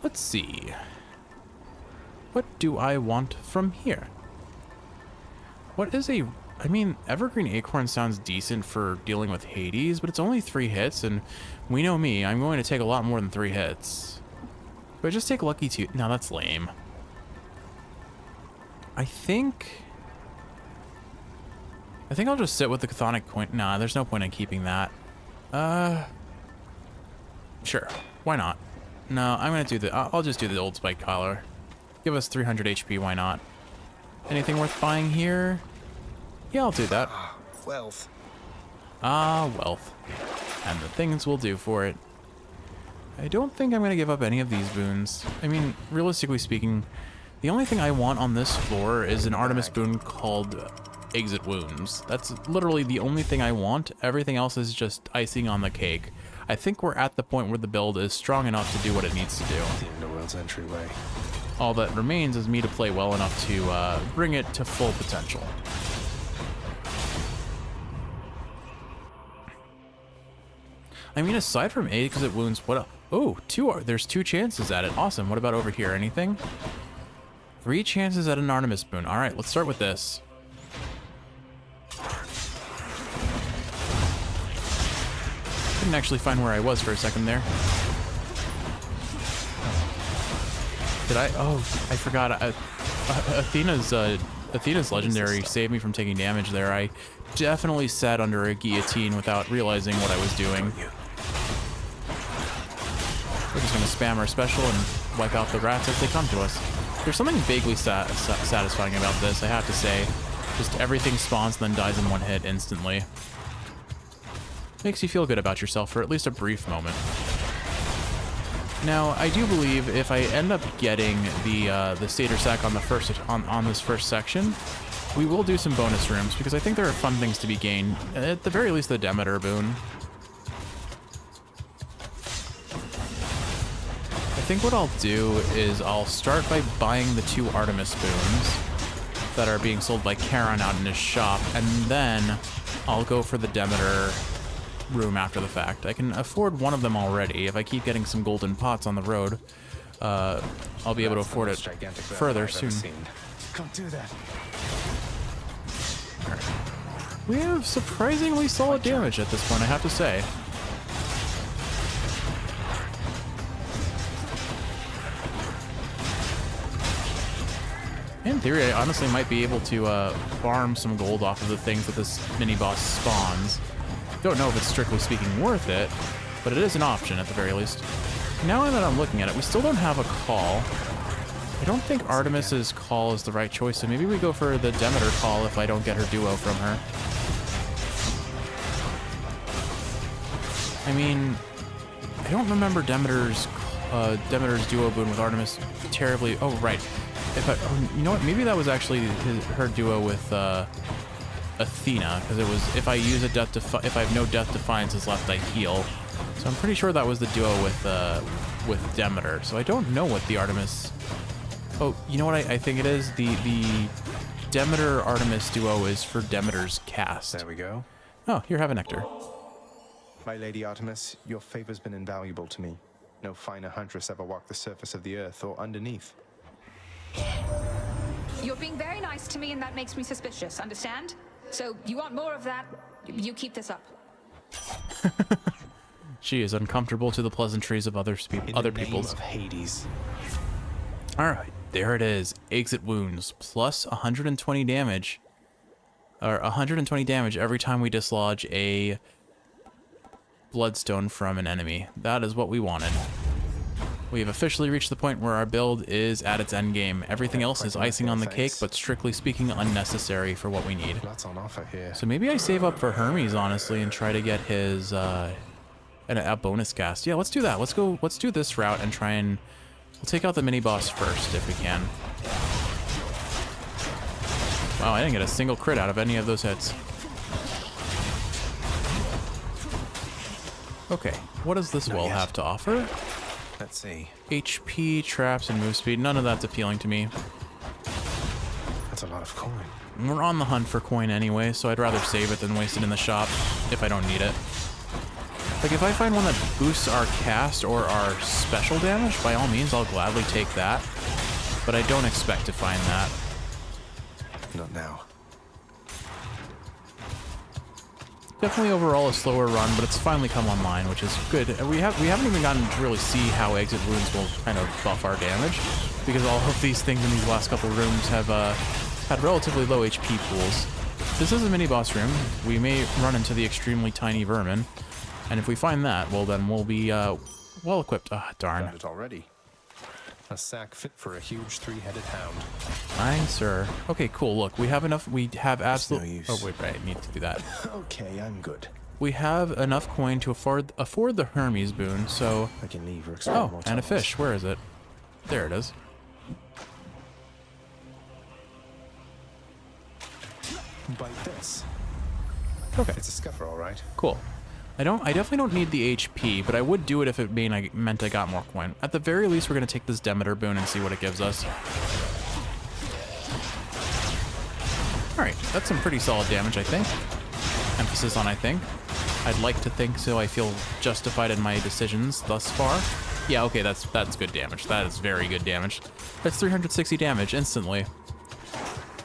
Let's see. What do I want from here? What is a... I mean, Evergreen Acorn sounds decent for dealing with Hades, but it's only 3 hits, and we know me, I'm going to take a lot more than 3 hits. Do I just take Lucky 2? No, that's lame. I think I'll just sit with the Chthonic Coin. Nah, there's no point in keeping that. Sure. Why not? No, I'm gonna do the... I'll just do the old Spike Collar. Give us 300 HP, why not? Anything worth buying here? Yeah, I'll do that. Wealth. Ah, wealth. And the things we'll do for it. I don't think I'm gonna give up any of these boons. I mean, realistically speaking, the only thing I want on this floor is an Artemis boon called Exit Wounds. That's literally the only thing I want. Everything else is just icing on the cake. I think we're at the point where the build is strong enough to do what it needs to do. The Underworld's entryway. All that remains is me to play well enough to bring it to full potential. I mean, aside from Exit Wounds, what? Oh, there's 2 chances at it. Awesome. What about over here? Anything? 3 chances at an Artemis boon. All right, let's start with this. Couldn't actually find where I was for a second there. Did I? Oh, I forgot. Athena's legendary saved me from taking damage there. I definitely sat under a guillotine without realizing what I was doing. We're just gonna spam our special and wipe out the rats as they come to us. There's something vaguely satisfying about this, I have to say. Just everything spawns and then dies in 1 hit instantly. Makes you feel good about yourself for at least a brief moment. Now, I do believe if I end up getting the Satyr Sack on this first section, we will do some bonus rooms because I think there are fun things to be gained. At the very least, the Demeter boon. I think what I'll do is I'll start by buying the 2 Artemis boons that are being sold by Charon out in his shop, and then I'll go for the Demeter room after the fact. I can afford one of them already. If I keep getting some golden pots on the road, I'll be able to afford it further soon. Can't do that. Right. We have surprisingly solid damage at this point, I have to say. In theory, I honestly might be able to farm some gold off of the things that this mini-boss spawns. Don't know if it's strictly speaking worth it, but it is an option at the very least. Now that I'm looking at it, we still don't have a call. I don't think Artemis's call is the right choice, so maybe we go for the Demeter call if I don't get her duo from her. I mean, I don't remember Demeter's duo boon with Artemis terribly. Oh, right. You know what? Maybe that was actually her duo with Athena, because it was if I use a if I have no Death Defiances left, I heal. So I'm pretty sure that was the duo with Demeter. So I don't know what the Artemis. Oh, you know what? I think it is the Demeter Artemis duo is for Demeter's cast. There we go. Oh, here, have a nectar. My Lady Artemis, your favor's been invaluable to me. No finer huntress ever walked the surface of the earth or underneath. You're being very nice to me, and that makes me suspicious, understand? So, you want more of that, you keep this up. She is uncomfortable to the pleasantries of other people's. Of Hades. Alright, there it is. Exit Wounds, plus 120 damage. Or 120 damage every time we dislodge a bloodstone from an enemy. That is what we wanted. We have officially reached the point where our build is at its end game. Everything else is icing on the cake, but strictly speaking, unnecessary for what we need. Lots on offer here. So maybe I save up for Hermes, honestly, and try to get his a bonus cast. Yeah, let's do that. Let's do this route and try and we'll take out the mini boss first if we can. Wow, I didn't get a single crit out of any of those hits. Okay, what does this wall have to offer? Let's see. HP, traps, and move speed. None of that's appealing to me. That's a lot of coin. We're on the hunt for coin anyway, so I'd rather save it than waste it in the shop if I don't need it. Like, if I find one that boosts our cast or our special damage, by all means, I'll gladly take that. But I don't expect to find that. Not now. Definitely overall a slower run, but it's finally come online, which is good. We haven't even gotten to really see how exit wounds will kind of buff our damage, because all of these things in these last couple rooms have had relatively low HP pools. This is a mini boss room. We may run into the extremely tiny vermin, and if we find that, well then we'll be well equipped. Ah, darn. Found it already. A sack fit for a huge three-headed hound. Fine, sir. Okay, cool. Look, we have enough. We have absolute. no use. Oh wait, right. I need to do that. Okay, I'm good. We have enough coin to afford the Hermes boon. So. I can leave or explore Oh, more and a tunnels. fish. Where is it? There it is. Bite this. Okay. It's a scuffer, all right. Cool. I definitely don't need the HP, but I would do it if it meant I got more coin. At the very least, we're gonna take this Demeter boon and see what it gives us. Alright, that's some pretty solid damage, I think. Emphasis on I think. I'd like to think so. I feel justified in my decisions thus far. Yeah, okay, that's good damage. That is very good damage. That's 360 damage instantly.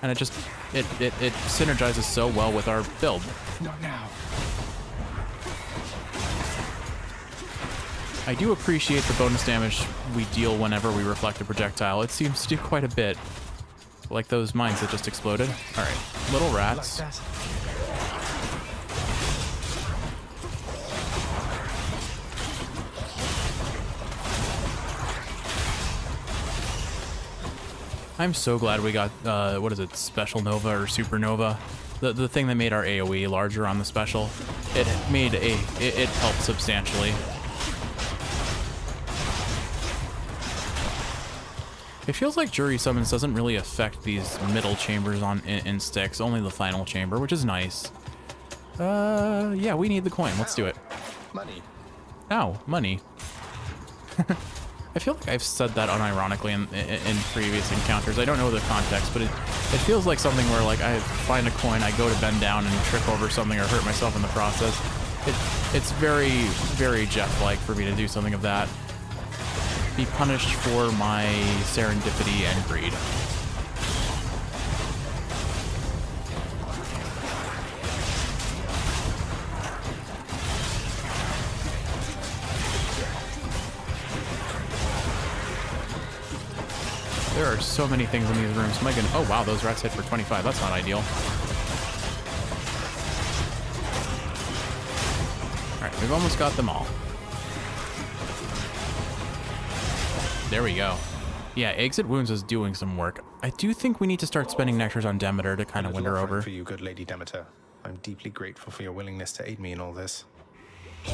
And it synergizes so well with our build. Not now. I do appreciate the bonus damage we deal whenever we reflect a projectile. It seems to do quite a bit. Like those mines that just exploded. Alright, little rats. Like that. I'm so glad we got, what is it, Special Nova or Supernova? The thing that made our AoE larger on the special. It helped substantially. It feels like Jury Summons doesn't really affect these middle chambers in Styx, only the final chamber, which is nice. Yeah, we need the coin. Let's do it. Money. Ow, money. I feel like I've said that unironically in previous encounters. I don't know the context, but it feels like something where, like, I find a coin, I go to bend down and trip over something or hurt myself in the process. It's very, very Jeff-like for me to do something of that. Be punished for my serendipity and greed. There are so many things in these rooms. My goodness. Oh wow, those rats hit for 25. That's not ideal. Alright, we've almost got them all. There we go. Yeah, Exit Wounds is doing some work. I do think we need to start spending nectars on Demeter to kind of win her over. For you, good Lady Demeter. I'm deeply grateful for your willingness to aid me in all this.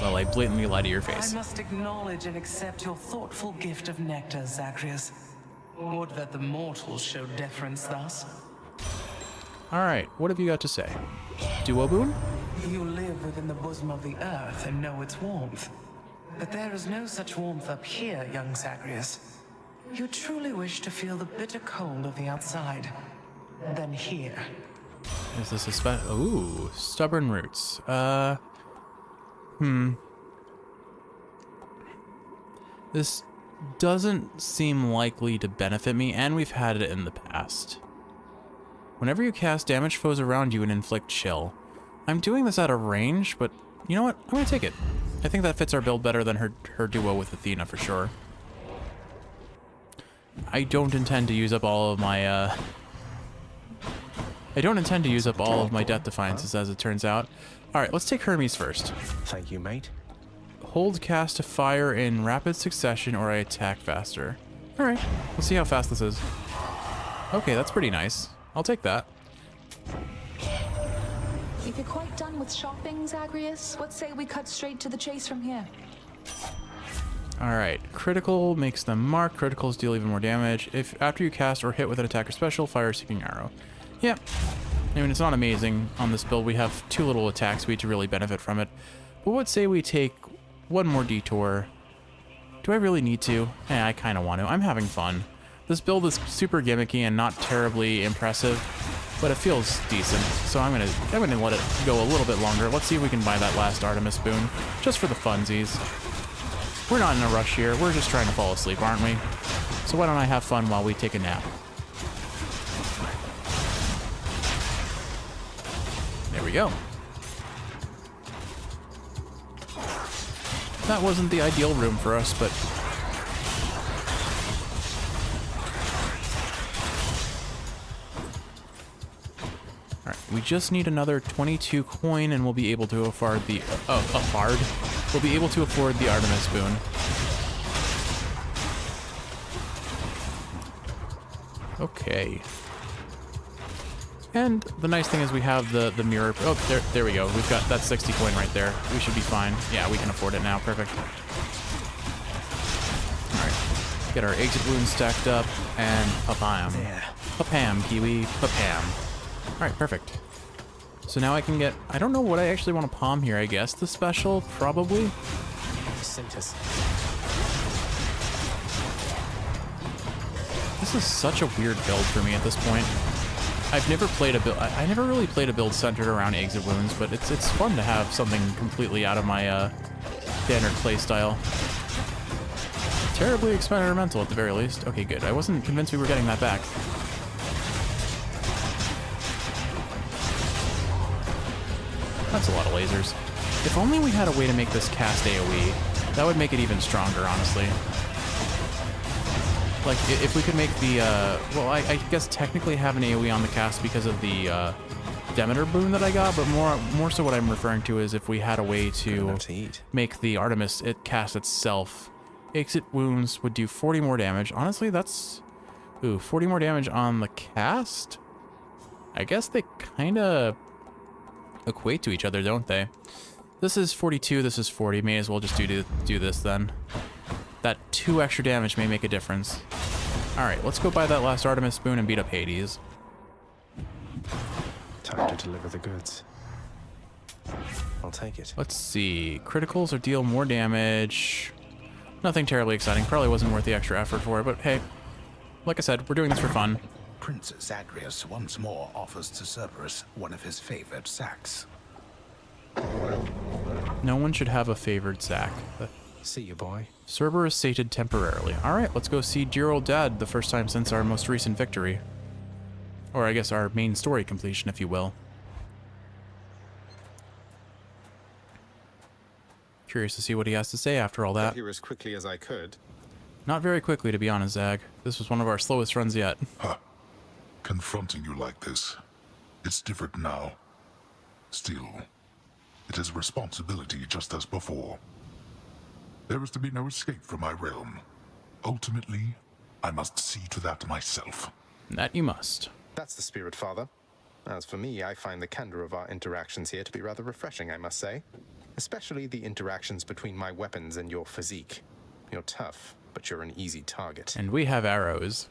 Well, I blatantly lie to your face. I must acknowledge and accept your thoughtful gift of nectar, Zacharias. Would that the mortals showed deference thus. Alright, what have you got to say? Duo boon? You live within the bosom of the earth and know its warmth. But there is no such warmth up here, young Zacharias. You truly wish to feel the bitter cold of the outside. Then here. Is this a special? Ooh, stubborn roots. This doesn't seem likely to benefit me, and we've had it in the past. Whenever you cast, damage foes around you and inflict chill. I'm doing this out of range, but you know what? I'm gonna take it. I think that fits our build better than her duo with Athena for sure. I don't intend to use up all of my Death Defiances, as it turns out. Alright, let's take Hermes first. Thank you, mate. Hold cast to fire in rapid succession or I attack faster. Alright, let's see how fast this is. Okay, that's pretty nice. I'll take that. If you're quite done with shopping, Zagreus, let's say we cut straight to the chase from here. Alright, critical makes them mark. Criticals deal even more damage. If after you cast or hit with an attacker special, fire a seeking arrow. Yeah, I mean, it's not amazing on this build. We have too little attack speed to really benefit from it. But what say we take one more detour? Do I really need to? I kind of want to. I'm having fun. This build is super gimmicky and not terribly impressive, but it feels decent. So I'm gonna let it go a little bit longer. Let's see if we can buy that last Artemis boon, just for the funsies. We're not in a rush here. We're just trying to fall asleep, aren't we? So why don't I have fun while we take a nap? There we go. That wasn't the ideal room for us, but alright, we just need another 22 coin and we'll be able to afford the we'll be able to afford the Artemis boon. Okay. And the nice thing is we have the mirror. Oh, there we go. We've got that 60 coin right there. We should be fine. Yeah, we can afford it now. Perfect. All right. Get our exit wounds stacked up and papam. Papam, Kiwi. Papam. All right, perfect. So now I can get, I don't know what I actually want to palm here. I guess the special, probably. This is such a weird build for me at this point. I've never played a build. I never really played a build centered around exit wounds, but it's fun to have something completely out of my standard playstyle. Terribly experimental at the very least. Okay, good. I wasn't convinced we were getting that back. That's a lot of lasers. If only we had a way to make this cast AoE, that would make it even stronger, honestly. Like, if we could make the, well, I guess technically have an AoE on the cast because of the Demeter boon that I got, but more so what I'm referring to is if we had a way to make the Artemis cast itself. Exit wounds would do 40 more damage. Honestly, that's, 40 more damage on the cast? I guess they kind of equate to each other, don't they? This is 42, this is 40. May as well just do this then. That 2 extra damage may make a difference. Alright, let's go buy that last Artemis boon and beat up Hades. Time to deliver the goods. I'll take it. Let's see. Criticals or deal more damage. Nothing terribly exciting. Probably wasn't worth the extra effort for it, but hey. Like I said, we're doing this for fun. Prince Zagreus once more offers to Cerberus one of his favored sacks. No one should have a favored sack. See you, boy. Cerberus sated temporarily. Alright, let's go see dear old dad the first time since our most recent victory. Or I guess our main story completion, if you will. Curious to see what he has to say after all that. Got here as quickly as I could. Not very quickly, to be honest, Zag. This was one of our slowest runs yet. Huh. Confronting you like this. It's different now. Still, it is a responsibility just as before. There is to be no escape from my realm. Ultimately, I must see to that myself. That you must. That's the spirit, Father. As for me, I find the candor of our interactions here to be rather refreshing, I must say. Especially the interactions between my weapons and your physique. You're tough, but you're an easy target. And we have arrows.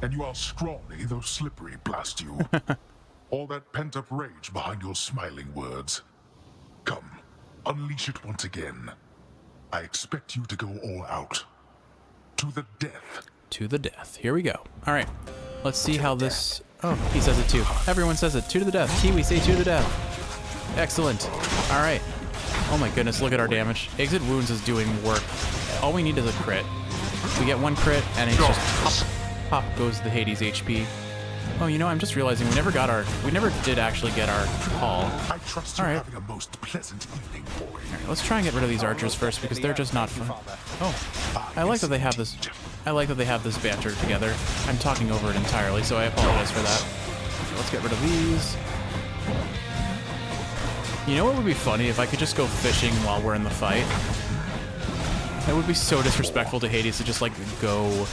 And you are scrawny, though slippery, blast you. All that pent-up rage behind your smiling words. Come, unleash it once again. I expect you to go all out. To the death. To the death. Here we go. All right. Let's see how this... Oh, he says it too. Everyone says it. To the death. Kiwi, say to the death. Excellent. All right. Oh my goodness, look at our damage. Exit wounds is doing work. All we need is a crit. We get 1 crit, and it's just pop goes the Hades HP. Oh, you know, I'm just realizing we never did actually get our call. I trust you having a most pleasant evening, boy. All right, let's try and get rid of these archers first because they're just not fun. Oh, I like that they have this. I like that they have this banter together. I'm talking over it entirely, so I apologize for that. So let's get rid of these. You know what would be funny if I could just go fishing while we're in the fight? That would be so disrespectful to Hades to just like go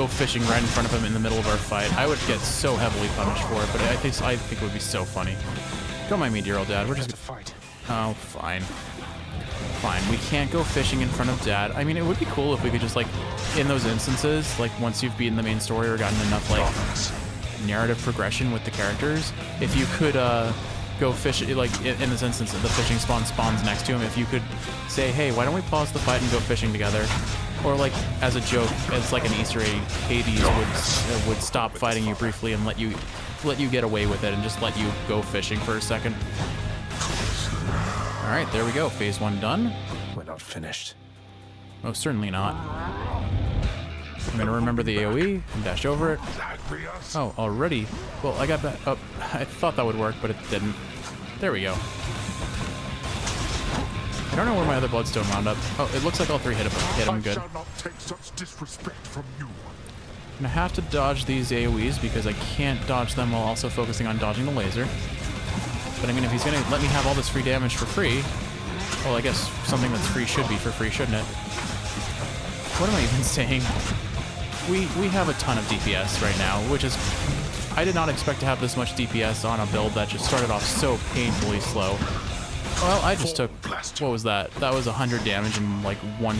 fishing right in front of him in the middle of our fight. I would get so heavily punished for it, but I think it would be so funny. Don't mind me, dear old dad. We're just gonna fight. Oh, fine. Fine. We can't go fishing in front of dad. I mean, it would be cool if we could just like, in those instances, like once you've beaten the main story or gotten enough like narrative progression with the characters, if you could go fish, like in this instance, the fishing spawn spawns next to him. If you could say, hey, why don't we pause the fight and go fishing together? Or like as a joke, as like an Easter egg, Hades would stop fighting you briefly and let you get away with it and just let you go fishing for a second. All right, there we go. Phase 1 done. We're not finished. Oh, certainly not. I'm gonna remember the AoE and dash over it. Oh, already. Well, I got that up. I thought that would work, but it didn't. There we go. I don't know where my other bloodstone wound up. Oh, it looks like all 3 hit him good. I shall not take such disrespect from you. I'm gonna have to dodge these AoEs because I can't dodge them while also focusing on dodging the laser. But I mean, if he's gonna let me have all this free damage for free, well, I guess something that's free should be for free, shouldn't it? What am I even saying? We have a ton of DPS right now, which is... I did not expect to have this much DPS on a build that just started off so painfully slow. Well, I just took... What was that? That was 100 damage in like one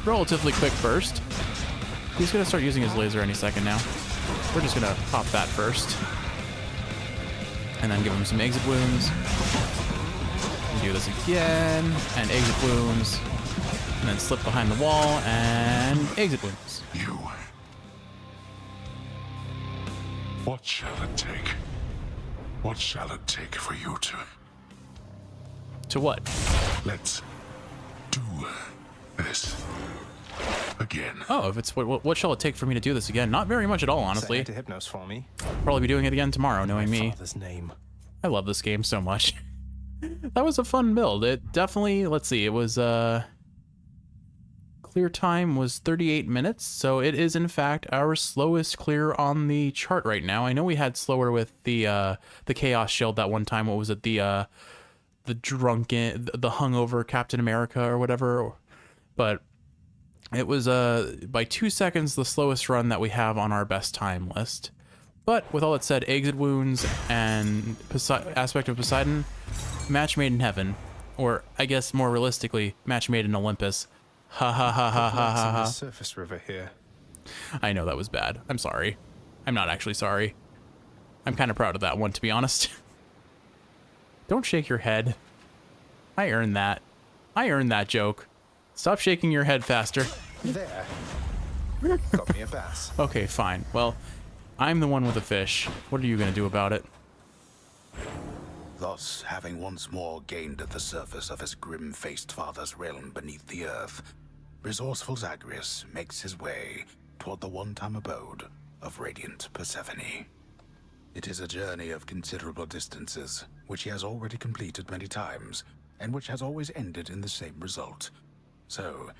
relatively quick burst. He's gonna start using his laser any second now. We're just gonna pop that first. And then give him some exit wounds. And do this again, and exit wounds. And then slip behind the wall, and exit wounds. You. What shall it take? What shall it take for you to... To what? Let's do this again. Oh, if it's what shall it take for me to do this again? Not very much at all, honestly. Say hi to Hypnos for me. Probably be doing it again tomorrow, knowing me. Father's name. I love this game so much. That was a fun build. It definitely, let's see, it was clear time was 38 minutes, so it is in fact our slowest clear on the chart right now. I know we had slower with the Chaos Shield that one time. What was it? The drunken, the hungover Captain America or whatever. But it was by 2 seconds the slowest run that we have on our best time list. But with all that said, exit wounds and aspect of Poseidon, match made in heaven, or I guess more realistically, match made in Olympus. Ha ha ha ha ha ha ha. Surface river here. I know that was bad. I'm sorry. I'm not actually sorry. I'm kind of proud of that one, to be honest. Don't shake your head. I earned that. I earned that joke. Stop shaking your head faster. There. Got me a bass. Okay, fine. Well, I'm the one with the fish. What are you gonna do about it? Thus, having once more gained the surface of his grim-faced father's realm beneath the earth, resourceful Zagreus makes his way toward the one-time abode of radiant Persephone. It is a journey of considerable distances, which he has already completed many times, and which has always ended in the same result. So,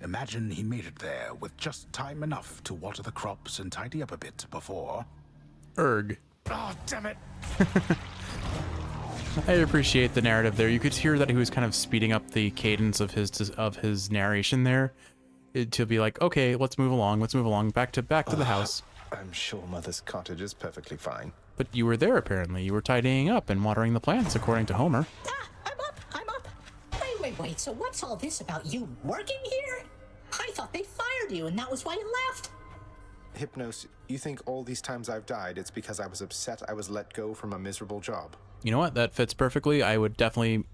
imagine he made it there with just time enough to water the crops and tidy up a bit before... Erg. Oh, damn it! I appreciate the narrative there. You could hear that he was kind of speeding up the cadence of his narration there, to be like, okay, let's move along, back to the house. I'm sure Mother's cottage is perfectly fine. But you were there apparently. You were tidying up and watering the plants, according to Homer. I'm up. Wait, so what's all this about you working here? I thought they fired you and that was why you left. Hypnos, you think all these times I've died, it's because I was upset I was let go from a miserable job? You know what? That fits perfectly. I would definitely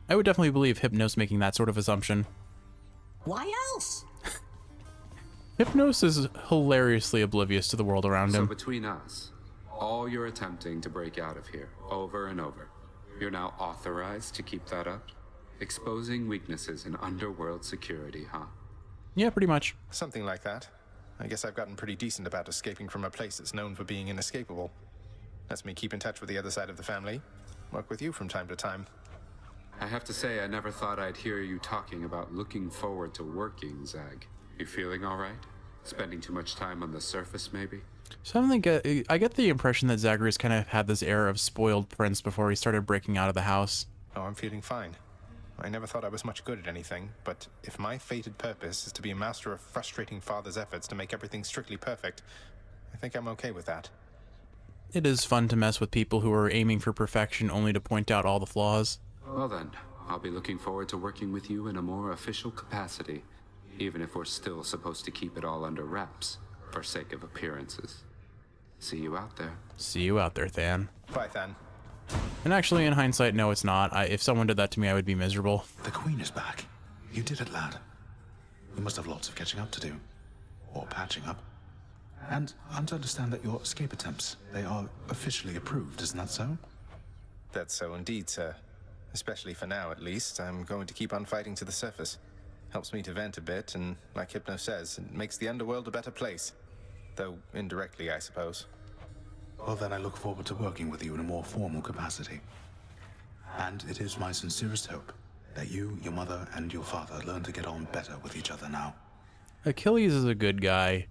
believe Hypnos making that sort of assumption. Why else? Hypnos is hilariously oblivious to the world around him. So between us, all you're attempting to break out of here, over and over, you're now authorized to keep that up? Exposing weaknesses in underworld security, huh? Yeah, pretty much. Something like that. I guess I've gotten pretty decent about escaping from a place that's known for being inescapable. Lets me keep in touch with the other side of the family. Work with you from time to time. I have to say, I never thought I'd hear you talking about looking forward to working, Zag. You feeling all right? Spending too much time on the surface, maybe? So I get the impression that Zagreus kind of had this air of spoiled prince before he started breaking out of the house. Oh, I'm feeling fine. I never thought I was much good at anything, but if my fated purpose is to be a master of frustrating father's efforts to make everything strictly perfect, I think I'm okay with that. It is fun to mess with people who are aiming for perfection only to point out all the flaws. Well then, I'll be looking forward to working with you in a more official capacity, even if we're still supposed to keep it all under wraps, for sake of appearances. See you out there. See you out there, Than. Bye, Than. And actually, in hindsight, no, it's not. If someone did that to me, I would be miserable. The Queen is back. You did it, lad. You must have lots of catching up to do. Or patching up. And I'm to understand that your escape attempts, they are officially approved, isn't that so? That's so indeed, sir. Especially for now, at least. I'm going to keep on fighting to the surface. Helps me to vent a bit, and like Hypno says, it makes the underworld a better place. Though indirectly, I suppose. Well, then I look forward to working with you in a more formal capacity. And it is my sincerest hope that you, your mother, and your father learn to get on better with each other now. Achilles is a good guy,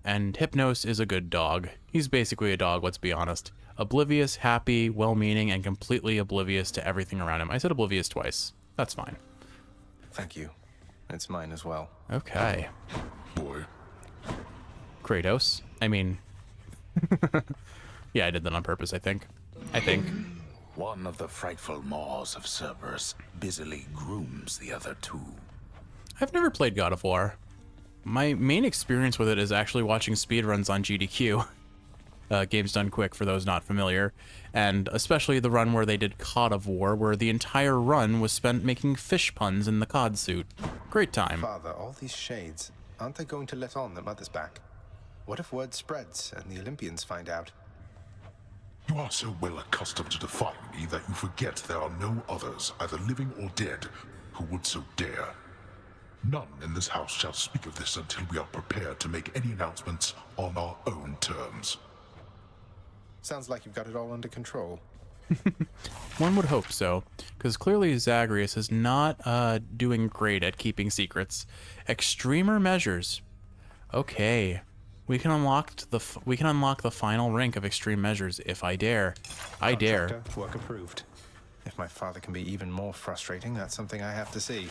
and Hypnos is a good dog. He's basically a dog, let's be honest. Oblivious, happy, well-meaning, and completely oblivious to everything around him. I said oblivious twice. That's fine. Thank you. It's mine as well. Okay. Boy. Kratos. I mean... yeah, I did that on purpose, I think. One of the frightful maws of Cerberus busily grooms the other two. I've never played God of War. My main experience with it is actually watching speedruns on GDQ. Games Done Quick, for those not familiar. And especially the run where they did COD of War, where the entire run was spent making fish puns in the COD suit. Great time. Father, all these shades, aren't they going to let on that Mother's back? What if word spreads and the Olympians find out? You are so well accustomed to defying me that you forget there are no others, either living or dead, who would so dare. None in this house shall speak of this until we are prepared to make any announcements on our own terms. Sounds like you've got it all under control. One would hope so, because clearly Zagreus is not doing great at keeping secrets. Extremer measures. Okay. We can unlock the final rank of extreme measures if I dare. I dare. Contractor, work approved. If my father can be even more frustrating, that's something I have to see.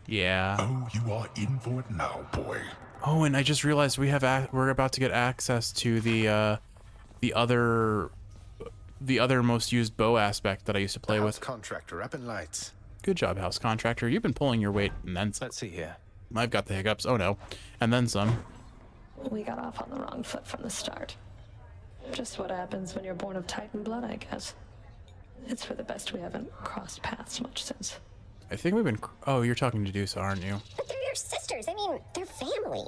Yeah. Oh, you are in for it now, boy. Oh, and I just realized we're about to get access to the other most used bow aspect that I used to play with. Contractor up in lights. Good job, House Contractor. You've been pulling your weight and then some. Let's see here. I've got the hiccups. Oh no. And then some. We got off on the wrong foot from the start. Just what happens when you're born of Titan blood, I guess. It's for the best we haven't crossed paths much since. I think we've been... Oh, you're talking to Dusa, aren't you? But they're your sisters. I mean, they're family.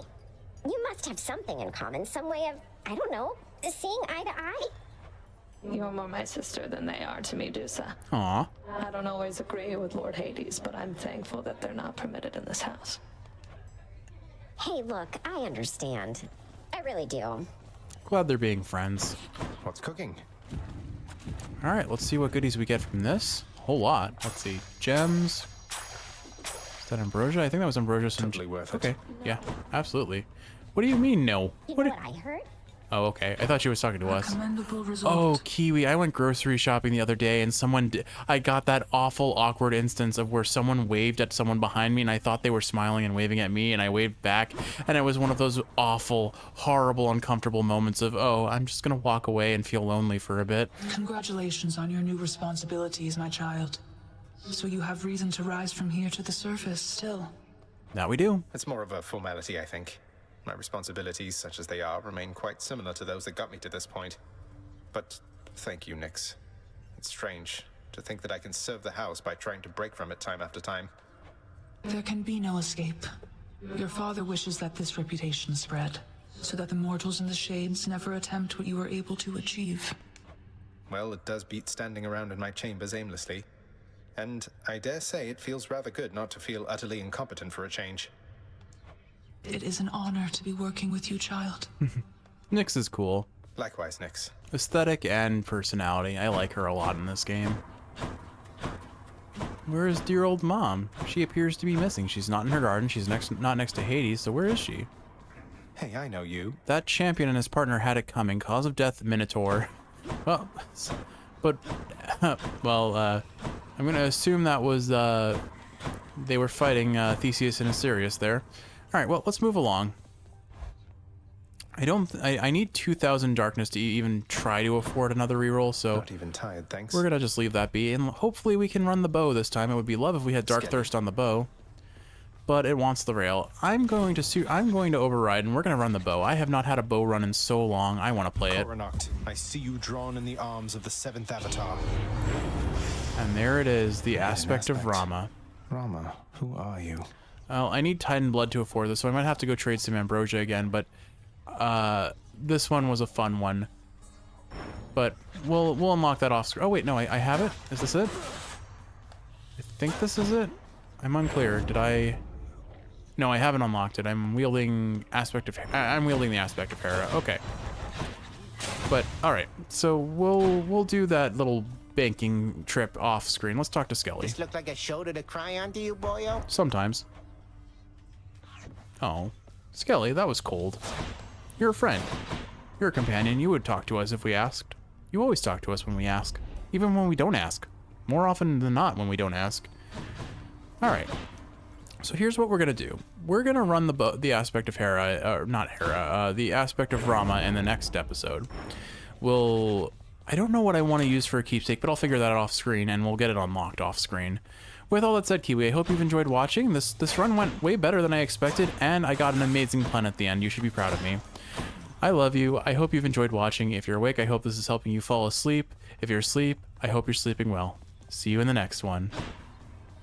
You must have something in common. Some way of, I don't know, seeing eye to eye. You're more my sister than they are to me, Dusa. Aw. I don't always agree with Lord Hades, but I'm thankful that they're not permitted in this house. Hey, look, I understand. I really do. Glad they're being friends. What's cooking? All right, let's see what goodies we get from this. A whole lot. Let's see. Gems. Is that ambrosia? I think that was ambrosia. Totally worth it. Okay. Yeah, absolutely. What do you mean, no? You know what I heard? Oh, okay. I thought she was talking to us. Commendable result. Oh, Kiwi. I went grocery shopping the other day and I got that awful, awkward instance of where someone waved at someone behind me and I thought they were smiling and waving at me and I waved back. And it was one of those awful, horrible, uncomfortable moments of, oh, I'm just going to walk away and feel lonely for a bit. Congratulations on your new responsibilities, my child. So you have reason to rise from here to the surface still. That we do. It's more of a formality, I think. My responsibilities, such as they are, remain quite similar to those that got me to this point. But thank you, Nyx. It's strange to think that I can serve the house by trying to break from it time after time. There can be no escape. Your father wishes that this reputation spread, so that the mortals in the Shades never attempt what you were able to achieve. Well, it does beat standing around in my chambers aimlessly. And I dare say it feels rather good not to feel utterly incompetent for a change. It is an honor to be working with you, child. Nyx is cool. Likewise, Nyx. Aesthetic and personality. I like her a lot in this game. Where is dear old mom? She appears to be missing. She's not in her garden. She's not next to Hades, so where is she? Hey, I know you. That champion and his partner had it coming. Cause of death, Minotaur. Well, but, well, I'm going to assume that was, they were fighting Theseus and Asterius there. All right, well, let's move along. I need 2,000 darkness to even try to afford another reroll, so... Not even tired, thanks. We're gonna just leave that be, and hopefully we can run the bow this time. It would be love if we had Dark Thirst on the bow. But it wants the rail. I'm going to override, and we're gonna run the bow. I have not had a bow run in so long. I want to play it. Coronoct, I see you drawn in the arms of the 7th Avatar. And there it is, the aspect of Rama. Rama, who are you? Well, I need Titan blood to afford this, so I might have to go trade some ambrosia again, but this one was a fun one. But we'll unlock that off screen. Oh wait, no, I have it? Is this it? I think this is it? I'm unclear. Did I... No, I haven't unlocked it. I'm wielding the aspect of Hera. Okay. But alright, so we'll do that little banking trip off screen. Let's talk to Skelly. This look like a shoulder to cry on to you, boyo? Sometimes. Oh. Skelly, that was cold. You're a friend. You're a companion. You would talk to us if we asked. You always talk to us when we ask. Even when we don't ask. More often than not when we don't ask. Alright. So here's what we're gonna do. We're gonna run the aspect of Hera, or not Hera, the aspect of Rama in the next episode. I don't know what I want to use for a keepsake, but I'll figure that out off screen, and we'll get it unlocked off screen. With all that said, Kiwi, I hope you've enjoyed watching. This run went way better than I expected, and I got an amazing pun at the end. You should be proud of me. I love you. I hope you've enjoyed watching. If you're awake, I hope this is helping you fall asleep. If you're asleep, I hope you're sleeping well. See you in the next one.